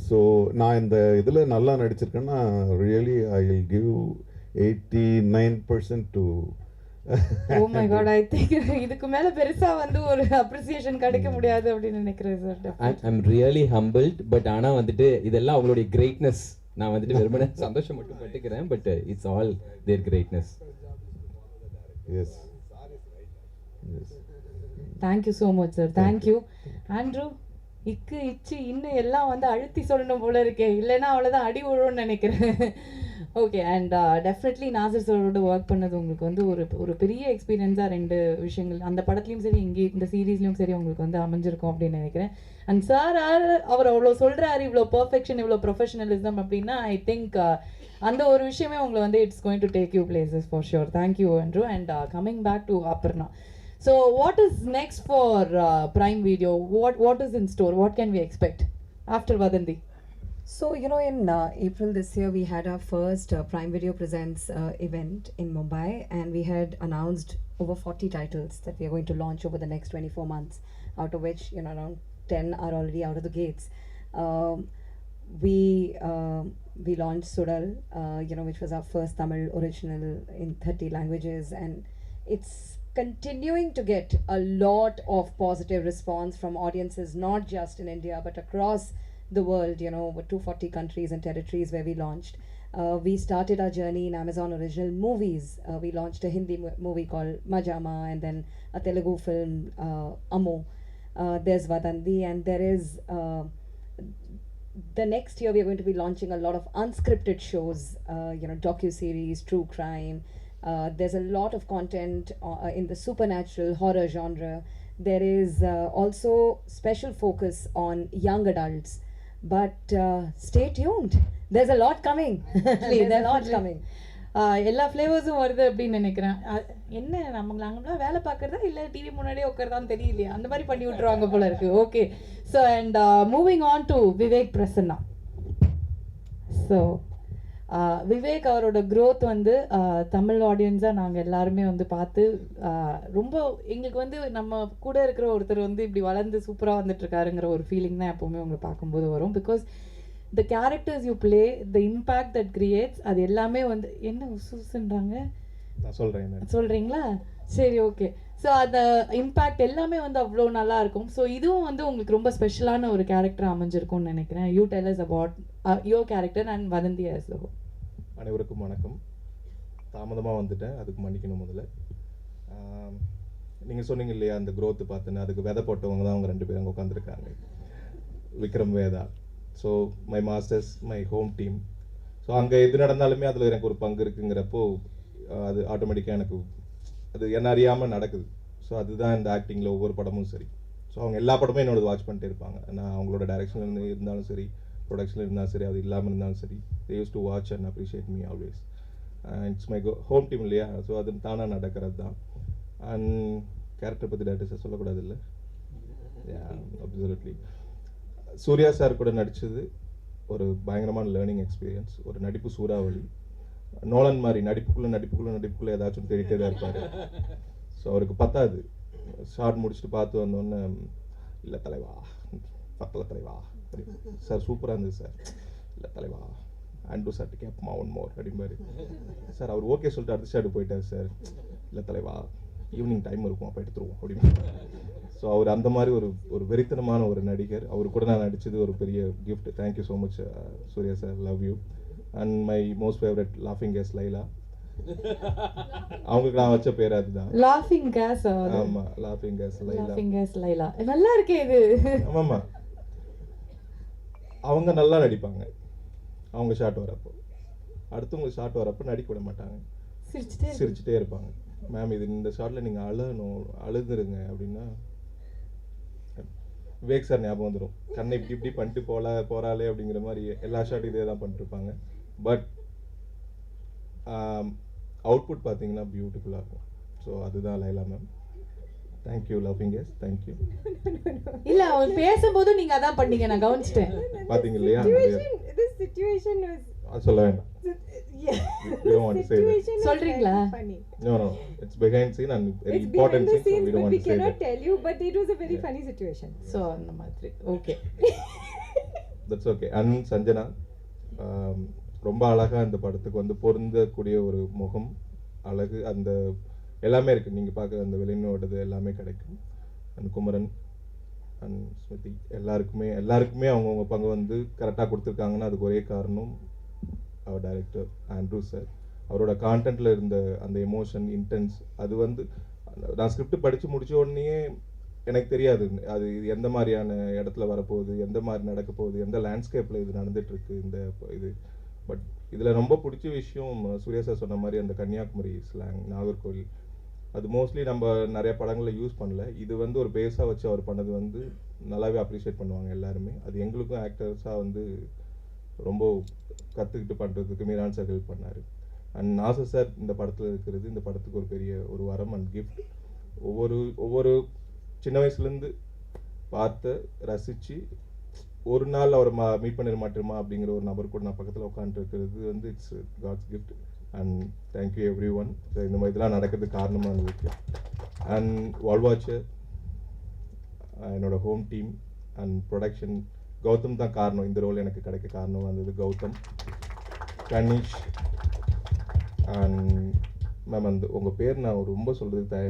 So நான் இந்த இதில் நல்லா நடிச்சிருக்கேன்னா really I will give 89% to. Oh my god, I think இதுக்கு மேல பெருசா வந்து ஒரு அப்ரிசியேஷன் கிடைக்க முடியாது அப்படின்னு நினைக்கிறேன் sir. I'm really humbled. But ஆனால் வந்துட்டு இதெல்லாம் அவங்களுடைய கிரேட்னஸ். நான் வந்துட்டு வெறுமனே சந்தோஷம் மட்டும் பட்டுக்கிறேன். But it's all their greatness. Yes, thank you so much sir. Thank you Andrew. இக்கு இச்சு இன்னும் எல்லாம் வந்து அழுத்தி சொல்லணும் போல இருக்கே, இல்லைன்னா அவ்வளோதான் அடி விழுன்னு நினைக்கிறேன். ஓகே, அண்ட் டெஃபினெட்லி நாசர் சாரோட ஒர்க் பண்ணது உங்களுக்கு வந்து ஒரு பெரிய எக்ஸ்பீரியன்ஸாக 2 விஷயங்கள் அந்த படத்துலையும் சரி இங்கே இந்த சீரீஸ்லையும் சரி உங்களுக்கு வந்து அமைஞ்சிருக்கும் அப்படின்னு நினைக்கிறேன். அண்ட் சார் அவர் அவ்வளோ சொல்கிறாரு, இவ்வளோ பர்ஃபெக்ஷன், இவ்வளோ ப்ரொஃபஷனலிசம் அப்படின்னா ஐ திங்க் அந்த ஒரு விஷயமே உங்களை வந்து it's going to take you places for sure. Thank you Andrew. And coming back to Aparna. So what is next for Prime Video? What is in store? What can we expect after Vadhandhi? So, you know, in April this year, we had our first Prime Video Presents event in Mumbai, and we had announced over 40 titles that we are going to launch over the next 24 months, out of which, you know, around 10 are already out of the gates. We launched Suryah, you know, which was our first Tamil original in 30 languages, and it's continuing to get a lot of positive response from audiences, not just in India, but across the world, you know, over 240 countries and territories where we launched. We started our journey in Amazon Original Movies. We launched a Hindi movie called Majama, and then a Telugu film, Amo. There's Vadhandhi, and there is the next year we are going to be launching a lot of unscripted shows, you know, docu-series, true crime. There's a lot of content in the supernatural horror genre. There is also special focus on young adults. But stay tuned. There's a lot coming. There's a lot coming. எல்லா ஃப்ளேவர்ஸும் வருது அப்படின்னு நினைக்கிறேன். என்ன நம்மளாம் வேலை பார்க்குறதா இல்லை TV முன்னாடியே உட்காரதான்னு தெரியலையே, அந்த மாதிரி பண்ணி விட்ருவாங்க போல இருக்கு. Okay, so and moving on to Vivek Prasanna. So Vivek அவரோட க்ரோத் வந்து தமிழ் ஆடியன்ஸாக நாங்கள் எல்லாருமே வந்து பார்த்து ரொம்ப எங்களுக்கு வந்து நம்ம கூட இருக்கிற ஒருத்தர் வந்து இப்படி வளர்ந்து சூப்பராக வந்துட்டுருக்காருங்கிற ஒரு ஃபீலிங் தான் எப்போவுமே உங்களை பார்க்கும்போது வரும். Because the characters you play, the impact that creates, அது எல்லாமே வந்து என்ன உசுன்றாங்க நான் சொல்கிறேன், சொல்கிறீங்களா? சரி, ஓகே. ஸோ அந்த இம்பேக்ட் எல்லாமே வந்து அவ்வளோ நல்லா இருக்கும். ஸோ இதுவும் வந்து உங்களுக்கு ரொம்ப ஸ்பெஷலான ஒரு கேரக்டர் அமைஞ்சிருக்கும்னு நினைக்கிறேன். You tell us about your character and வதந்தி as the whole. அனைவருக்கும் வணக்கம். தாமதமாக வந்துட்டேன், அதுக்கு மன்னிக்கணும். முதல்ல நீங்கள் சொன்னீங்க இல்லையா அந்த க்ரோத்து பார்த்துன்னு, அதுக்கு விதை போட்டவங்க தான் அவங்க 2 பேரும் அங்கே உட்காந்துருக்காங்க, Vikram Vedha. So my masters, my home team. So அங்கே எது நடந்தாலுமே அதில் எனக்கு ஒரு பங்கு இருக்குங்கிறப்போ அது ஆட்டோமேட்டிக்காக எனக்கு அது என்ன அறியாமல் நடக்குது. ஸோ அதுதான் இந்த ஆக்டிங்கில் ஒவ்வொரு படமும் சரி. ஸோ அவங்க எல்லா படமும் என்னோட வாட்ச் பண்ணிட்டே இருப்பாங்க. நான் அவங்களோட டைரக்ஷனில் இருந்தாலும் சரி, ப்ரொடக்ஷனில் இருந்தாலும் சரி, அது இல்லாமல் இருந்தாலும் சரி, they used to watch and appreciate me always. It's my home team இல்லையா, ஸோ அது தானாக நடக்கிறது தான். அண்ட் கேரக்டர் பற்றி டேரக்டர் சொல்லக்கூடாது இல்லை, அப்சல்யூட்லி. சூர்யா சார் கூட நடித்தது ஒரு பயங்கரமான லேர்னிங் எக்ஸ்பீரியன்ஸ், ஒரு நடிப்பு சூறாவளி. நோலன் மாதிரி நடிப்புக்குள்ளே ஏதாச்சும் தேடிட்டே தான் இருப்பார். ஸோ அவருக்கு பத்தாது. ஷார்ட் முடிச்சுட்டு பார்த்து வந்தோடனே இல்லை தலைவா, பத்தலை தலைவா சார், சூப்பராக இருந்தது சார், இல்லை தலைவா ஆண்ட்ரூ சார்ட்டு கேட்போமா ஒன் மோர் அப்படிம்பாரு சார். அவர் ஓகே சொல்லிட்டு அடுத்த ஷார்ட்டு போயிட்டார் சார், இல்லை தலைவா ஈவினிங் டைம் இருக்கும் அப்போ எடுத்துருவோம் அப்படின்னு. ஸோ அவர் அந்த மாதிரி ஒரு வெறித்தனமான ஒரு நடிகர். அவர் கூட நான் நடித்தது ஒரு பெரிய gift. Thank you so much Suriya sir, love you. And my most favourite லாஃபிங் கேஸ் லைலா, அவங்களுக்கு நான் வச்ச பேர் அதுதான், லாஃபிங் கேஸ். ஆமா, லாஃபிங் கேஸ் லைலா. லாஃபிங் கேஸ் லைலா நல்லா இருக்கே இது. ஆமாம்மா, அவங்க நல்லா நடிப்பாங்க. அவங்க ஷார்ட் வரப்போ, அடுத்தவங்க ஷார்ட் வரப்போ நடிக்க விட மாட்டாங்க, சிரிச்சுட்டே இருப்பாங்க. மேம் இது இந்த ஷார்ட்ல நீங்க அழுதுருங்க அப்படின்னா விவேக் சார் ஞாபகம் வந்துடும். கண்ணை இப்படி இப்படி பண்ணிட்டு போறாளே அப்படிங்கிற மாதிரி எல்லா ஷார்ட்டும் இதே தான் பண்ணிருப்பாங்க. பட் அவுட்புட் பார்த்தீங்கன்னா பியூட்டிஃபுல்லாக இருக்கும். ஸோ அதுதான் Laila ma'am. Thank you loving yes, thank you. இல்ல அவர் பேசும்போது நீங்க அதான் பண்ணீங்க, நான் கவனிச்சிட்டேன். பாத்தீங்க இல்லையா? This situation was சொல்ல வேண்டாம். We don't want to say that. சொல்றீங்களா? funny. No, it's behind scene and very It's important behind the scene, so scenes, we don't but want we to say cannot that. tell you, but it was a very funny situation. So அந்த மாதிரி okay. That's okay. And Sanjana ரொம்ப அழகா இந்த படத்துக்கு வந்து பொருந்தக்கூடிய ஒரு முகம், அழகு, அந்த எல்லாமே இருக்கு. நீங்க பார்க்குற அந்த வெளிநோட்டது எல்லாமே கிடைக்கும். அண்ட் குமரன் அண்ட் ஸ்மிருதி எல்லாருக்குமே அவங்கவுங்க பங்கு வந்து கரெக்டாக கொடுத்துருக்காங்கன்னா அதுக்கு ஒரே காரணம் அவர் டைரக்டர் ஆண்ட்ரூ சார். அவரோட கான்டென்ட்ல இருந்த அந்த எமோஷன் இன்டென்ஸ், அது வந்து நான் ஸ்கிரிப்ட் படித்து முடிச்ச உடனே எனக்கு தெரியாது அது இது எந்த மாதிரியான இடத்துல வரப்போகுது, எந்த மாதிரி நடக்க போகுது, எந்த லேண்ட்ஸ்கேப்பில் இது நடந்துட்டுருக்கு இந்த இது. பட் இதில் ரொம்ப பிடிச்ச விஷயம் சூர்யா சார் சொன்ன மாதிரி அந்த கன்னியாகுமரி ஸ்லாங், நாகர்கோவில், அது மோஸ்ட்லி நம்ம நிறைய படங்களில் யூஸ் பண்ணல. இது வந்து ஒரு பேஸாக வச்சு அவர் பண்ணது வந்து நல்லாவே அப்ரிஷியேட் பண்ணுவாங்க எல்லாருமே. அது எங்களுக்கும் ஆக்டர்ஸாக வந்து ரொம்ப கற்றுக்கிட்டு பண்ணுறதுக்கு மீரான் சார் ஹெல்ப் பண்ணார். அண்ட் நாசர் சார் இந்த படத்தில் இருக்கிறது இந்த படத்துக்கு ஒரு பெரிய ஒரு வரம் அண்ட் கிஃப்ட். ஒவ்வொரு சின்ன வயசுலேருந்து பார்த்து ரசித்து ஒரு நாள் அவரை மீட் பண்ணிட மாட்டோமா அப்படிங்கிற ஒரு நபர் கூட நான் பக்கத்தில் உட்காந்துருக்கிறது வந்து it's God's gift. And thank you everyone. இந்த மாதிரி இதெல்லாம் நடக்கிறதுக்கு காரணமாக இருந்துச்சு. அண்ட் வால்வாச்சர், என்னோட home team and production, Gautham தான் காரணம். இந்த ரோல் எனக்கு கிடைக்க காரணம் வந்தது கௌதம், கனிஷ் அண்ட் மேம். அந்த உங்கள் பேர் நான் ரொம்ப சொல்கிறது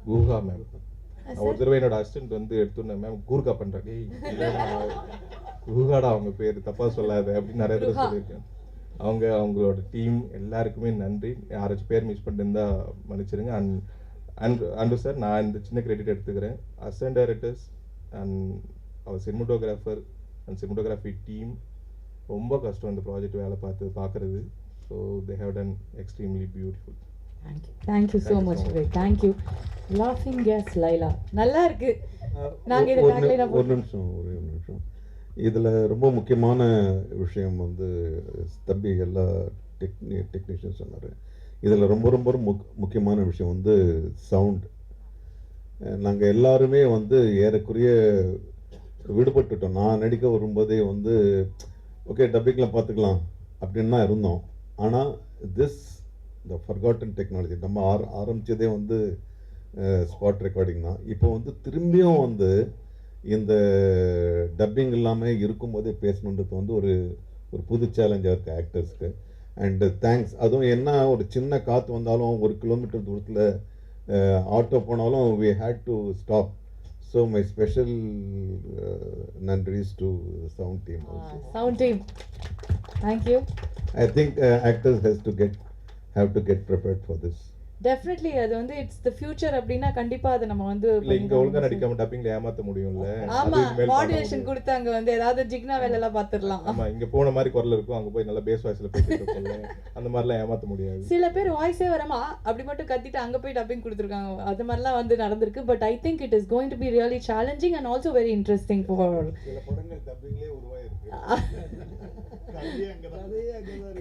கூர்கா மேம். ஒரு தடவை என்னோட அசிஸ்டன்ட் வந்து எடுத்துனேன், மேம் கூர்கா பண்ணுறேன், கூர்காடா அவங்க பேர் தப்பாக சொல்லாது அப்படின்னு நிறைய தடவை சொல்லியிருக்கேன். அவங்களோட டீம் எல்லாருக்குமே நன்றி. யாராச்சும் பேர் மிஸ் பண்ணிருந்தா மன்னிச்சிருங்க. அண்ட் சார் நான் இந்த சின்ன கிரெடிட் எடுத்துக்கிறேன். அசிஸ்டன்ட் டைரக்டர்ஸ் அண்ட் அவர் சினிமோட்டோகிராஃபர் அண்ட் சினிமோட்டோகிராஃபி டீம் ரொம்ப கஷ்டம் இந்த ப்ராஜெக்ட் வேலை பார்க்குறது. So they have done extremely beautiful. Thank you so much Vivek. Thank you. லாஃபிங் கேஸ் லைலா நல்லா இருக்கு. நாங்கள் இதை ஒரு நிமிஷம். இதில் ரொம்ப முக்கியமான விஷயம் வந்து தம்பி எல்லா டெக்னீஷியன் சொன்னார். இதில் ரொம்ப ரொம்ப முக்கியமான விஷயம் வந்து சவுண்ட். நாங்கள் எல்லாருமே வந்து ஏறக்குறைய விடுபட்டுட்டோம். நான் நடிக்க வரும்போதே வந்து ஓகே டப்பிங்கில் பார்த்துக்கலாம் அப்படின்னு தான் இருந்தோம். ஆனால் இந்த ஃபர்காட்டன் டெக்னாலஜி நம்ம ஆரம்பித்ததே வந்து ஸ்பாட் ரெக்கார்டிங் தான். இப்போ வந்து திரும்பியும் வந்து இந்த டப்பிங் இல்லாமல் இருக்கும்போதே பேசணுன்றது வந்து ஒரு புது சேலஞ்சாக இருக்குது ஆக்டர்ஸ்க்கு. And thanks. அதுவும் என்ன ஒரு சின்ன காற்று வந்தாலும் 1 கிலோமீட்டர் தூரத்தில் ஆட்டோ போனாலும் we had to stop. So my special nandris to sound team also. Sound team. Thank you. I think actors have to get prepared for this. Definitely அது வந்து இட்ஸ் தி ஃபியூச்சர் அப்படினா கண்டிப்பா அது நம்ம வந்து இங்க ஒழுங்கா நடிக்காம டப்பிங்ல ஏமாத்த முடியும்ல. ஆமா, மாடுலேஷன் கொடுத்தாங்க வந்து ஏதாவது ஜிக்னா வேலை எல்லாம் பாத்துறலாம். ஆமா, இங்க போன மாதிரி குரல் இருக்கும், அங்க போய் நல்ல பேஸ் வாய்ஸ்ல பேசிட்டு இருப்போம்ல, அந்த மாதிரிலாம் ஏமாத்த முடியாது. சில பேர் வாய்ஸே வரமா அப்படி மட்டும் கத்திட்டு அங்க போய் டப்பிங் கொடுத்துருக்காங்க. அது மாதிரிலாம் வந்து நடந்திருக்கு. But I think it is going to be really challenging and also very interesting for சில படங்கள் டப்பிங்லயே உருவாயிருக்கு.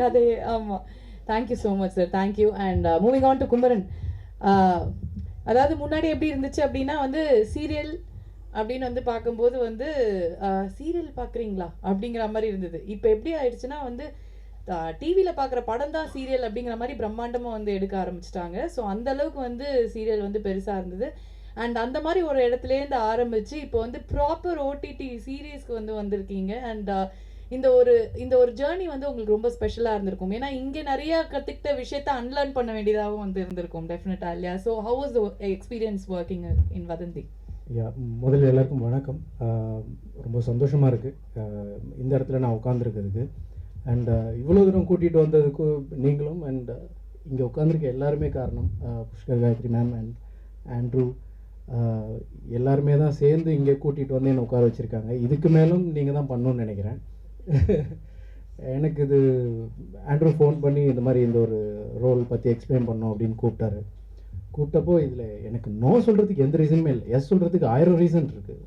கதை. ஆமா. Thank you so much sir, thank you. And moving on to Kumaran. அதாவது முன்னாடி எப்படி இருந்துச்சு அப்படின்னா வந்து சீரியல் அப்படின்னு வந்து பார்க்கும்போது வந்து சீரியல் பார்க்குறீங்களா அப்படிங்கிற மாதிரி இருந்தது. இப்போ எப்படி ஆயிடுச்சுன்னா வந்து டிவியில் பார்க்குற படம் தான் சீரியல் அப்படிங்கிற மாதிரி பிரம்மாண்டமாக வந்து எடுக்க ஆரம்பிச்சிட்டாங்க. ஸோ அந்த அளவுக்கு வந்து சீரியல் வந்து பெருசாக இருந்தது. அண்ட் அந்த மாதிரி ஒரு இடத்துலேருந்து ஆரம்பித்து இப்போ வந்து ப்ராப்பர் ஓடிடி சீரீஸ்க்கு வந்து வந்திருக்கீங்க. அண்ட் இந்த ஒரு ஜேர்னி வந்து உங்களுக்கு ரொம்ப ஸ்பெஷலாக இருந்திருக்கும். ஏன்னா இங்கே நிறையா கற்றுக்கிட்ட விஷயத்த அன்லேர்ன் பண்ண வேண்டியதாகவும் வந்து இருந்திருக்கும் டெஃபினட்டாக இல்லையா? So how was the experience working in வதந்தி? முதல்ல எல்லாருக்கும் வணக்கம். ரொம்ப சந்தோஷமாக இருக்குது இந்த இடத்துல நான் உட்காந்துருக்கிறதுக்கு. அண்ட் இவ்வளோ தூரம் கூட்டிகிட்டு வந்ததுக்கு நீங்களும் அண்ட் இங்கே உட்காந்துருக்க எல்லாருமே காரணம். Pushkar, Gayathri ma'am and Andrew எல்லாருமே தான் சேர்ந்து இங்கே கூட்டிகிட்டு வந்து என்னை உட்கார வச்சுருக்காங்க. இதுக்கு மேலும் நீங்கள் தான் பண்ணணும்னு நினைக்கிறேன். எனக்கு இது ஆண்ட்ரூ ஃபோன் பண்ணி இந்த மாதிரி இந்த ஒரு ரோல் பற்றி எக்ஸ்பிளைன் பண்ணோம் அப்படின்னு கூப்பிட்டப்போ இதில் எனக்கு நோ சொல்கிறதுக்கு எந்த ரீசனுமே இல்லை, எஸ் சொல்கிறதுக்கு 1000 ரீசன் இருக்குது.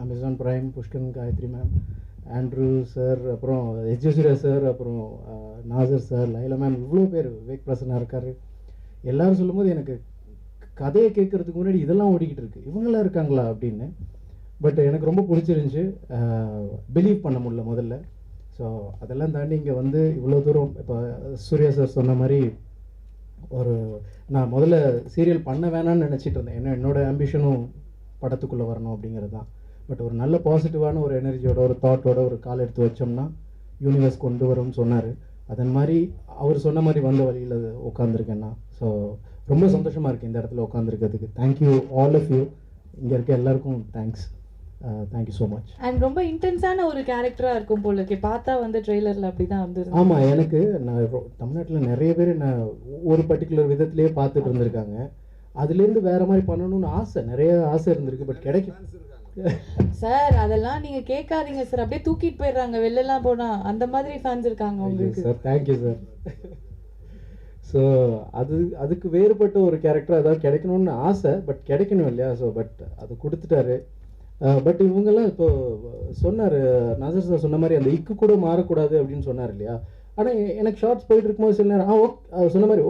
Amazon Prime, Pushkar, Gayathri ma'am, Andrew sir, அப்புறம் சூர்யா சார், அப்புறம் நாசர் சார், லைலா மேம், இவ்வளோ பேர், விவேக் பிரசன்னா இருக்கார். எல்லோரும் சொல்லும்போது எனக்கு கதையை கேட்குறதுக்கு முன்னாடி இதெல்லாம் ஓடிக்கிட்டு இருக்குது, இவங்களாம் இருக்காங்களா அப்படின்னு. பட் எனக்கு ரொம்ப பிடிச்சிருந்துச்சி, பிலீவ் பண்ண முடியல முதல்ல. ஸோ அதெல்லாம் தாண்டி இங்கே வந்து இவ்வளோ தூரம் இப்போ சூர்யா சார் சொன்ன மாதிரி நான் முதல்ல சீரியல் பண்ண வேணான்னு நினச்சிட்டு இருந்தேன். ஏன்னா என்னோடய ஆம்பிஷனும் படத்துக்குள்ளே வரணும் அப்படிங்கிறது தான். பட் ஒரு நல்ல பாசிட்டிவான ஒரு எனர்ஜியோட ஒரு தாட்டோட ஒரு கால் எடுத்து வச்சோம்னா யூனிவர்ஸ் கொண்டு வரும்னு சொன்னார். அதன் மாதிரி அவர் சொன்ன மாதிரி வந்த வழியில் உட்காந்துருக்கேன்னா. ஸோ ரொம்ப சந்தோஷமாக இருக்குது இந்த இடத்துல உட்காந்துருக்கிறதுக்கு. Thank you all of you. இங்கே இருக்க எல்லாருக்கும் thanks. Thank you so much. And ரொம்ப இன்டென்ஸான ஒரு கேரக்டராக இருக்கும் போல இருக்கே, பார்த்தா வந்து ட்ரெய்லரில் அப்படி தான் வந்து. ஆமாம், எனக்கு நான் தமிழ்நாட்டில் நிறைய பேர் நான் ஒரு பர்டிகுலர் விதத்துலேயே பார்த்துட்டு இருந்திருக்காங்க. அதுலேருந்து வேறு மாதிரி பண்ணணும்னு ஆசை, நிறைய ஆசை இருந்திருக்கு. பட் கிடைக்கும் சார், அதெல்லாம் நீங்கள் கேட்காதீங்க சார், அப்படியே தூக்கிட்டு போயிடுறாங்க வெளிலலாம் போனால். அந்த மாதிரி ஃபேன்ஸ் இருக்காங்க உங்களுக்கு சார். Thank you sir. ஸோ அதுக்கு வேறுபட்ட ஒரு கேரக்டர் அதாவது கிடைக்கணும்னு ஆசை, பட் கிடைக்கணும் இல்லையா? ஸோ பட் அது கொடுத்துட்டாரு. பட் இவங்கெல்லாம் இப்போ சொன்னார் நாசர் சார் சொன்ன மாதிரி அந்த இக்கு கூட மாறக்கூடாது அப்படின்னு சொன்னார் இல்லையா? ஆனால் எனக்கு ஷார்ட்ஸ் போயிட்டு இருக்கும்போது சில நேரம் சொன்ன மாதிரி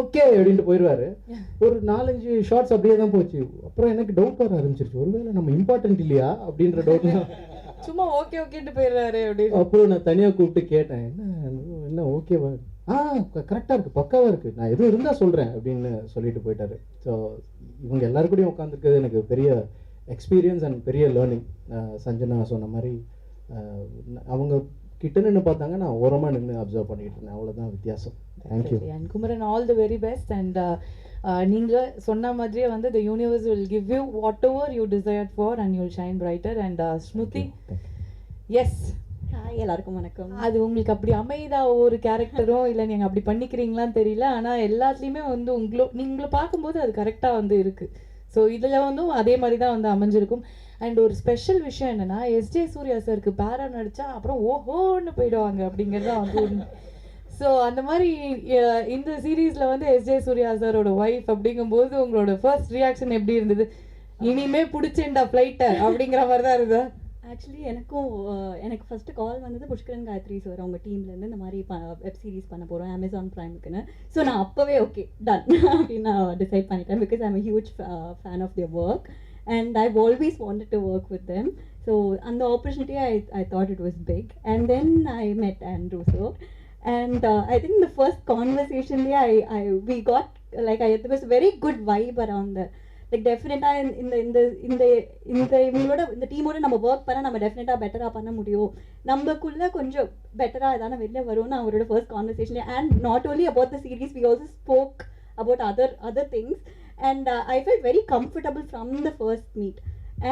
ஓகே அப்படின்ட்டு போயிடுவார். ஒரு 4-5 ஷார்ட்ஸ் அப்படியே தான் போச்சு. அப்புறம் எனக்கு டவுட் வர ஆரம்பிச்சிருச்சு, ஒருவேளை நம்ம இம்பார்ட்டன்ட் இல்லையா அப்படின்ற டவுட். சும்மா ஓகேன்ட்டு போயிடுறாரு அப்படின்னு. அப்புறம் நான் தனியாக கூப்பிட்டு கேட்டேன், என்ன ஓகேவா? கரெக்டாக இருக்குது, பக்காவாக இருக்குது, நான் எதுவும் இருந்தால் சொல்கிறேன் அப்படின்னு சொல்லிட்டு போயிட்டாரு. ஸோ இவங்க எல்லாருக்கூடையும் உட்காந்துருக்கிறது எனக்கு பெரிய எக்ஸ்பீரியன்ஸ் அண்ட் பெரிய லேர்னிங். சஞ்சனா சொன்ன மாதிரி அவங்க கிட்ட நின்று பார்த்தாங்க, நான் ஓரமாக நின்று அப்சர்வ் பண்ணிக்கிட்டு இருந்தேன். அவ்வளோதான் வித்தியாசம். Thank you. And Kumaran, all the very best. And நீங்கள் சொன்ன மாதிரியே வந்து the universe will give you whatever you desired for and you will shine brighter. And Smriti, yes, எல்லாருக்கும் வணக்கம். அது உங்களுக்கு அப்படி அமைதா ஒரு கேரக்டரும் இல்லை நீங்கள் அப்படி பண்ணிக்கிறீங்களான்னு தெரியல, ஆனால் எல்லாத்துலேயுமே வந்து நீங்களை பார்க்கும்போது அது கரெக்டாக வந்து இருக்குது. ஸோ இதில் வந்து அதே மாதிரி தான் வந்து அமைஞ்சிருக்கும். அண்ட் ஒரு ஸ்பெஷல் விஷயம் என்னென்னா, எஸ்ஜே சூர்யா சாருக்கு பேரா நடித்தா அப்புறம் ஓஹோன்னு போயிடுவாங்க அப்படிங்கிறது தான் வந்து ஒன்று. ஸோ அந்த மாதிரி இந்த சீரீஸில் வந்து எஸ்ஜே சூர்யா சாரோட ஒய்ஃப் அப்படிங்கும்போது உங்களோட ஃபர்ஸ்ட் ரியாக்ஷன் எப்படி இருந்தது? இனிமே பிடிச்சேன்டா ஃப்ளைட்டை அப்படிங்கிற மாதிரி தான் இருக்குதா? ஆக்சுவலி எனக்கு ஃபஸ்ட்டு கால் வந்தது புஷ்கரன் காயத்ரி சார் அவங்க டீம்லேருந்து இந்த மாதிரி வெப் சீரிஸ் பண்ண போகிறோம் அமேசான் ப்ரைமுக்குன்னு. ஸோ நான் அப்போவே ஓகே டன் அப்படின்னு நான் டிசைட் பண்ணிட்டேன். Because I'm huge fan of their work and I've always wanted to work with them. So on the opportunity I thought it was big, and then I met Andrew sir, and I think the first conversation we got like there was a very good vibe around the like definitely இந்த இவங்களோட இந்த டீமோட நம்ம work பண்ணால் நம்ம டெஃபினட்டாக பெட்டராக பண்ண முடியும், நம்மக்குள்ளே கொஞ்சம் பெட்டராக எதான வெளில வரும்னு அவரோட first conversation. And not only about the series, we also spoke about other things. And I felt very comfortable from the first meet.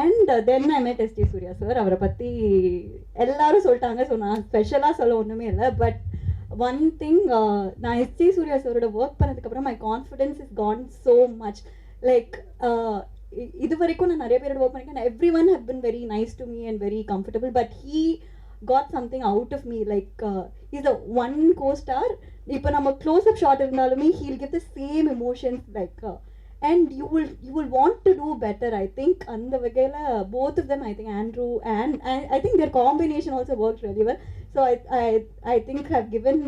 And then I met S.J. Surya sir. அவரை பற்றி எல்லாரும் சொல்லிட்டாங்க, ஸோ நான் ஸ்பெஷலாக சொல்ல ஒன்றுமே இல்லை. But one thing, நான் S.J. Surya சாரோட ஒர்க் பண்ணதுக்கப்புறம் my confidence is gone so much. Like இது வரைக்கும் நான் நிறைய பேரோட ஒர்க் பண்ணியிருக்கேன். Everyone have been very nice to me and very comfortable. But he got something out of me, like he's the one co-star. இப்போ நம்ம க்ளோஸ்-அப் shot இருந்தாலுமே he'll give the same emotions, like and you will want to do better. I think அந்த வகையில் both of them, I think Andrew and I think their combination also worked really well. So I think have given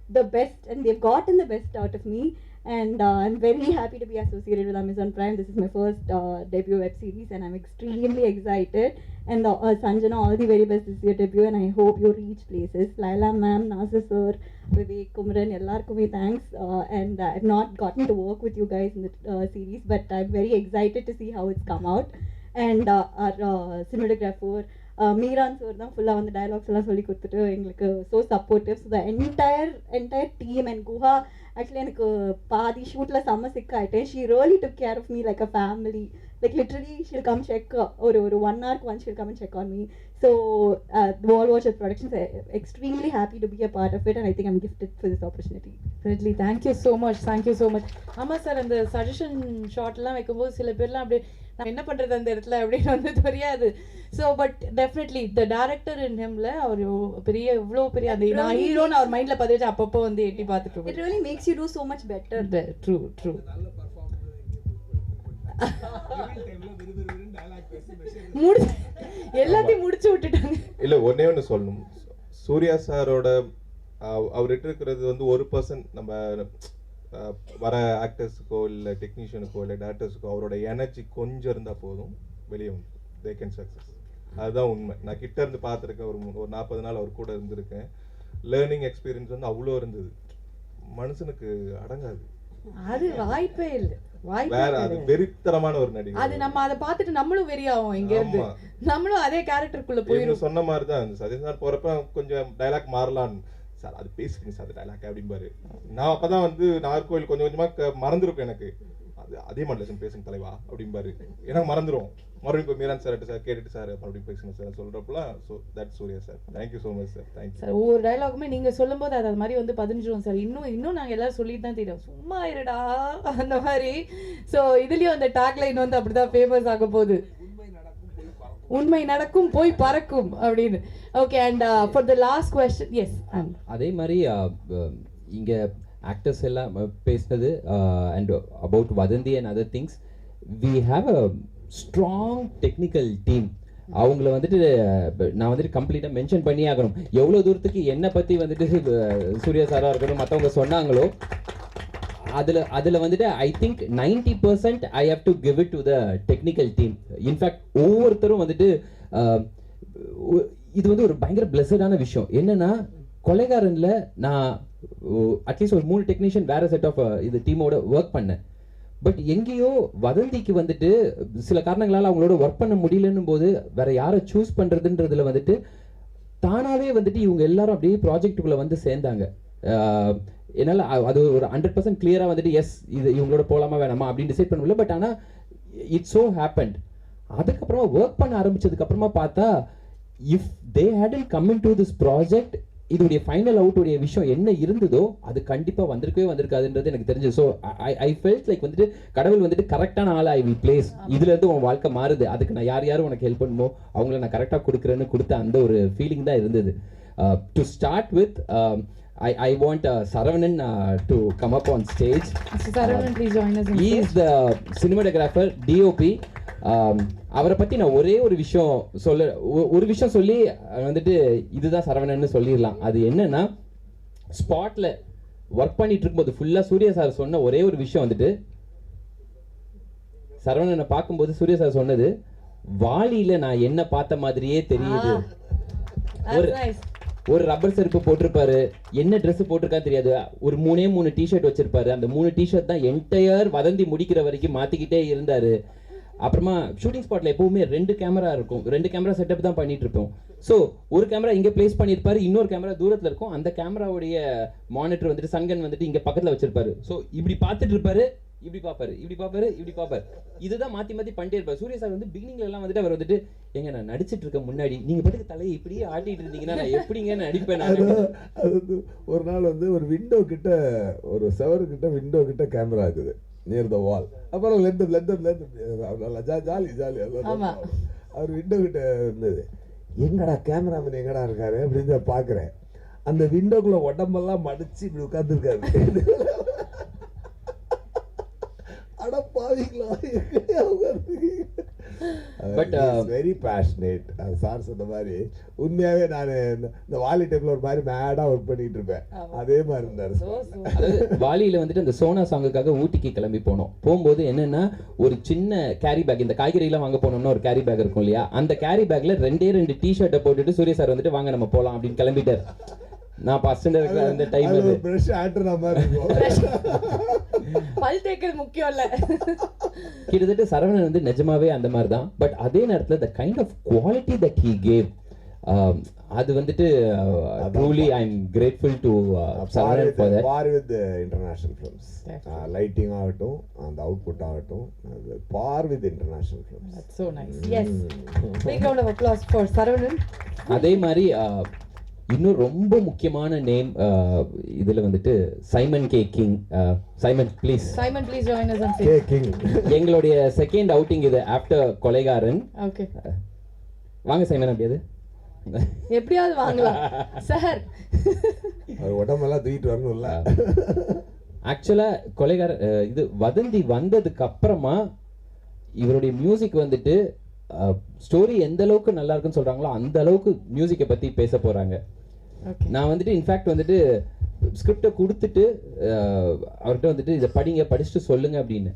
the best, and they've gotten the best out of me. And I'm very happy to be associated with Amazon Prime. This is my first debut web series, and I'm extremely excited. And Sanjana, all the very best. This is your debut, and I hope you reach places. Laila ma'am, Nasser sir, Vivek, Kumran, ellarkume thanks. And I've not gotten to work with you guys in the series, but I'm very excited to see how it's come out. And our cinematographer, Meeran sir தான் ஃபுல்லாக வந்து dialogues எல்லாம் சொல்லி கொடுத்துட்டு எங்களுக்கு so supportive. So the entire team and Guha actually எனக்கு பாதி ஷூட்டில் செம்ம சிக் ஆகிட்டேன். She really took care of me like a family. Like literally she'll come check ஒரு 1 hour once she'll come and check on me. So the Wall Watchers Productions, extremely happy to be a part of it, and I think I'm gifted for this opportunity. Really, thank you so much, thank you so much. ஆமா sir, அந்த suggestion ஷாட்லாம் வைக்கும்போது சில பேர்லாம் அப்படியே நான் என்ன பண்ணுறது அந்த இடத்துல அப்படின்னு வந்து தெரியாது. So but definitely the director in ஹிம்ல அவர் பெரிய இவ்வளோ பெரிய அந்த நான் ஹீரோன்னு அவர் மைண்டில் பார்த்து வச்சு அப்பப்போ வந்து எட்டி பார்த்துட்டு It really makes you do so much better. True true. எல்லாத்தையும் முடிச்சு விட்டுட்டாங்க. இல்லை, ஒன்னே ஒன்று சொல்லணும். சூர்யா சாரோட அவர்கிட்ட இருக்கிறது வந்து 1% நம்ம வர ஆக்டர்ஸுக்கோ இல்லை டெக்னீஷியனுக்கோ இல்லை டேரக்டர்ஸுக்கோ அவரோட எனர்ஜி கொஞ்சம் இருந்தால் போதும், வெளியே வந்து தே கேன் சக்ஸஸ். அதுதான் உண்மை. நான் கிட்ட இருந்து பார்த்துருக்கேன். ஒரு 40 நாள் அவர் கூட இருந்திருக்கேன். லேர்னிங் எக்ஸ்பீரியன்ஸ் வந்து அவ்வளோ இருந்தது. மனுஷனுக்கு அடங்காது. அது வாய்ப்பே இல்லை. வேற அது வெறித்தனமான ஒரு நடிகை. அது நம்ம அதை பார்த்துட்டு நம்மளும் வெறியாகும். இங்க இருந்து நம்மளும் அதே கேரக்டருக்குள்ள போயிடும். சொன்ன மாதிரி தான் சதீஷ் சார் போறப்ப கொஞ்சம் டைலாக் மாறலான்னு சார் அது பேசிக்கணும் சார் டைலாக் அப்படிம்பாரு. நான் அப்பதான் வந்து நாகர்கோவில் கொஞ்சம் கொஞ்சமா மறந்துருக்கும் எனக்கு. அது அதே மாதிரி பேசுங்க தலைவா அப்படிம்பாரு. எனக்கு மறந்துடும். மறுபடியும் இப்போ மீரான் சார் சார் கேட்டுட்டு சார் மறுபடியும் பேசுங்க சார் சொல்றப்பலாம். So that Suriya sir, thank you so much sir. Thank you sir. ஒவ்வொரு டைலாகுமே நீங்க சொல்லும் போது அது மாதிரி வந்து பதிஞ்சிரும் சார். இன்னும் நாங்க எல்லாரும் சொல்லிட்டு தான் தெரியும், சும்மா இருடா அந்த மாதிரி. ஸோ இதுலயும் அந்த டாக்லைன் வந்து அப்படிதான் ஃபேமஸ் ஆக போகுது, உண்மை நடக்கும் போய் பறக்கும் அப்படின்னு. Okay, and for the last question. Yes, அதே மாதிரி இங்க ஆக்டர்ஸ் எல்லாம் பேசினது and about Vadhandhi and other things. We have a strong technical team. அவங்கள வந்துட்டு நான் வந்துட்டு கம்ப்ளீட்டாக மென்ஷன் பண்ணி ஆகணும். எவ்வளோ தூரத்துக்கு என்னை பற்றி வந்துட்டு சூர்யா சாராக இருக்கட்டும் மற்றவங்க சொன்னாங்களோ அதில் வந்துட்டு I think 90% I have to give it to the technical team. In fact ஒவ்வொருத்தரும் வந்துட்டு இது வந்து ஒரு பயங்கர பிளஸடான விஷயம். என்னன்னா கொலைகாரன்ல நான் அட்லீஸ்ட் ஒரு 3 டெக்னீஷியன் வேற செட் ஆஃப் இது டீமோட ஒர்க் பண்ணேன். பட் எங்கேயோ வதந்திக்கு வந்துட்டு சில காரணங்களால் அவங்களோட ஒர்க் பண்ண முடியலன்னும் போது வேற யாரை சூஸ் பண்றதுன்றதுல வந்துட்டு தானாவே வந்துட்டு இவங்க எல்லாரும் அப்படியே ப்ராஜெக்டுக்குள்ள வந்து சேர்ந்தாங்க. என்னால் அது ஒரு 100% கிளியரா வந்துட்டு எஸ் இது இவங்களோட போலாமா வேணாமா அப்படின்னு டிசைட் பண்ண முடியல. பட் ஆனால் இட் ஸோ ஹேப்பன்ட். அதுக்கப்புறமா ஒர்க் பண்ண ஆரம்பிச்சதுக்கு அப்புறமா பார்த்தா if they hadn't come in to this project இதோடைய ஃபைனல் அவுட்டுடைய விஷயம் என்ன இருந்ததோ அது கண்டிப்பாக வந்திருக்காதுன்றது எனக்கு தெரிஞ்சது. ஸோ ஐ ஃபெல்ட் லைக் வந்துட்டு கடவுள் வந்துட்டு கரெக்டான ஆள் ஐ வில் பிளேஸ். இதுலேருந்து உன் வாழ்க்கை மாறுது, அதுக்கு நான் யார் உனக்கு ஹெல்ப் பண்ணுமோ அவங்கள நான் கரெக்டாக கொடுக்குறேன்னு கொடுத்த அந்த ஒரு ஃபீலிங் தான் இருந்தது. To start with I want Saravanan to come up on stage. Saravanan, please join us. He is the cinematographer, DOP. அவரை பற்றி நான் ஒரு விஷயம் சொல்லி வந்துட்டு இதுதான் சரவணன்னு சொல்லிடலாம். அது என்னன்னா ஸ்பாட்டில் ஒர்க் பண்ணிட்டு இருக்கும்போது ஃபுல்லாக சூர்யா சார் சொன்ன ஒரே ஒரு விஷயம் வந்துட்டு சரவணனை பார்க்கும்போது சூர்யா சார் சொன்னது வாலியில் நான் என்ன பார்த்த மாதிரியே தெரியுது. ஒரு ரப்பர் செருப்பு போட்டிருப்பாரு, என்ன ட்ரெஸ் போட்டிருக்கான்னு தெரியாது, ஒரு 3 டிஷர்ட் வச்சிருப்பாரு. அந்த 3 டிஷர்ட் தான் என்டையர் வதந்தி முடிக்கிற வரைக்கும் மாற்றிக்கிட்டே இருந்தாரு. அப்புறமா ஷூட்டிங் ஸ்பாட்ல எப்பவுமே 2 கேமரா இருக்கும், 2 கேமரா செட்டப் தான் பண்ணிட்டு இருப்போம். ஸோ ஒரு கேமரா இங்கே பிளேஸ் பண்ணியிருப்பாரு, இன்னொரு கேமரா தூரத்தில் இருக்கும். அந்த கேமராவுடைய மானிட்டர் வந்துட்டு சன்கன் வந்துட்டு இங்கே பக்கத்தில் வச்சிருப்பாரு. ஸோ இப்படி பார்த்துட்டு இருப்பாரு, இப்படி பார்ப்பாரு. இதுதான் மாற்றி பண்ணிட்டே இருப்பாரு. சூர்யா சார் வந்து பிகினிங்ல எல்லாம் வந்துட்டு அவர் வந்துட்டு எங்க நான் நடிச்சிட்டு இருக்க முன்னாடி நீங்க பாட்டுக்கு தலையை இப்படியே ஆட்டிட்டு இருந்தீங்கன்னா நான் எப்படிங்க நடிப்பேன். ஒரு நாள் வந்து ஒரு விண்டோ கிட்ட, ஒரு செவரு கிட்ட விண்டோ கிட்ட கேமரா இருக்குது நியர் த வால். அப்புறம் ஜாலி அவர் விண்டோ கிட்ட இருந்தது. எங்கடா கேமராமேன் எங்கடா இருக்காரு அப்படின்னு பாக்குறேன். அந்த விண்டோக்குள்ள உடம்பெல்லாம் மடிச்சு இப்படி உட்கார்ந்துருக்காரு. அட பாவீங்களா, But, வெரி பேஷனேட். சார் சொன்ன மாதிரி உண்மையாகவே நான் இந்த வாலி டைமில் ஒரு மாதிரி மேடாக ஒர்க் பண்ணிட்டு இருப்பேன். அதே மாதிரி இருந்தார். அதாவது வாலியில் வந்துட்டு அந்த சோனா சாங்குக்காக ஊட்டிக்கு கிளம்பி போனோம். போகும்போது என்னன்னா ஒரு சின்ன கேரி பேக், இந்த காய்கறிலாம் வாங்க போனோம்னா ஒரு கேரி பேக் இருக்கும் இல்லையா, அந்த கேரி பேக்ல 2 டிஷர்ட்டை போட்டுட்டு சூரிய சார் வந்துட்டு வாங்க நம்ம போகலாம் அப்படின்னு கிளம்பிட்டார். நான் ஃபர்ஸ்ட் இருக்கிற அந்த டைம் அது பிரஷ் ஆட்டுற மாதிரி பல் தேய்க்கிறது முக்கியம் இல்ல. கிட்டத்தட்ட சரவணன் வந்து நிஜமாவே அந்த மாதிரி தான். பட் அதே நேரத்தில் the kind of quality that he gave, அது வந்துட்டு truly I am grateful to Saravanan for that. Par with international films, lighting ஆகட்டும், அந்த அவுட்புட் ஆகட்டும், par with international films. That's so nice. Yes. Big round of applause for Saravanan. அதே மாதிரி இன்னும் ரொம்ப முக்கியமான நேம் இதுல வந்துட்டு Simon K king. Simon please. Simon, please join us on K stage. King. எங்களுடைய செகண்ட் அவுட்டிங் இது ஆஃப்டர் கொலைகாரன். Okay. வாங்க சைமன், அப்படியாது எப்படியாவது வாங்கலாம் சார். அவர் உடம்பெல்லாம் தூக்கிட்டு வரணும்ல. ஆக்சுவலாக கொலைகார இது வதந்தி வந்ததுக்கு அப்புறமா இவருடைய மியூசிக் வந்துட்டு ஸ்டோரி எந்த அளவுக்கு நல்லா இருக்குன்னு சொல்றாங்களோ அந்த அளவுக்கு மியூசிக்கை பற்றி பேச போகிறாங்க. நான் வந்துட்டு இன்ஃபேக்ட் வந்துட்டு ஸ்கிரிப்டை கொடுத்துட்டு அவர்கிட்ட வந்துட்டு இதை படிச்சுட்டு சொல்லுங்க அப்படின்னு.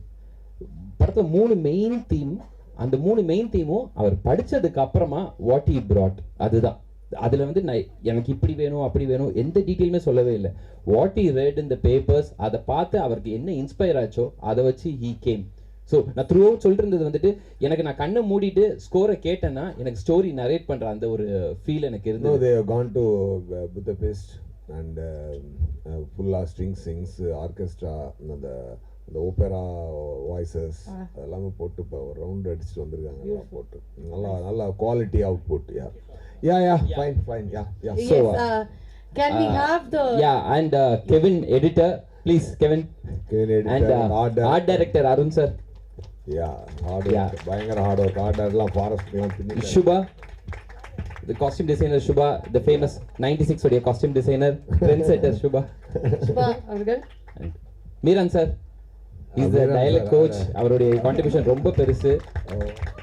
படத்தில் 3 மெயின் தீம், அந்த 3 மெயின் தீமும் அவர் படித்ததுக்கு அப்புறமா வாட் ஹி brought, அதுதான். அதில் வந்து நான் எனக்கு இப்படி வேணும் அப்படி வேணும் எந்த டீட்டெயிலுமே சொல்லவே இல்லை. What he read in the papers, அதை பார்த்து அவருக்கு என்ன இன்ஸ்பயர் ஆச்சோ அதை வச்சு he came. ஸோ நான் த்ரூ அவுட் சொல்லிட்டு இருந்தது வந்துட்டு எனக்கு நான் கண்ணை மூடிட்டு ஸ்கோரை கேட்டேன்னா எனக்கு ஸ்டோரி நரேட் பண்ணுற அந்த ஒரு ஃபீல் எனக்கு இருந்தது. No, they have gone to Budapest and full strings, sings, orchestra, the opera voices எல்லாமே போட்டு இப்போ ஒரு ரவுண்ட் அடிச்சுட்டு வந்திருக்காங்க. எல்லாம் போட்டு நல்லா quality output. Fine. Yes. Can we have the and Kevin editor, please Kevin and art director Arun sir. பயங்கர ஹார்ட் ஒர்க். ஆர்டர்லாம் ஃபாரஸ்ட்லாம் பின்னி. Shubha, the costume designer Shubha, the famous 96 உடைய costume designer, trendsetter Shubha. Subha அவர்கள். Meeran sir, he's the dialect coach. அவருடைய contribution ரொம்ப பெருசு.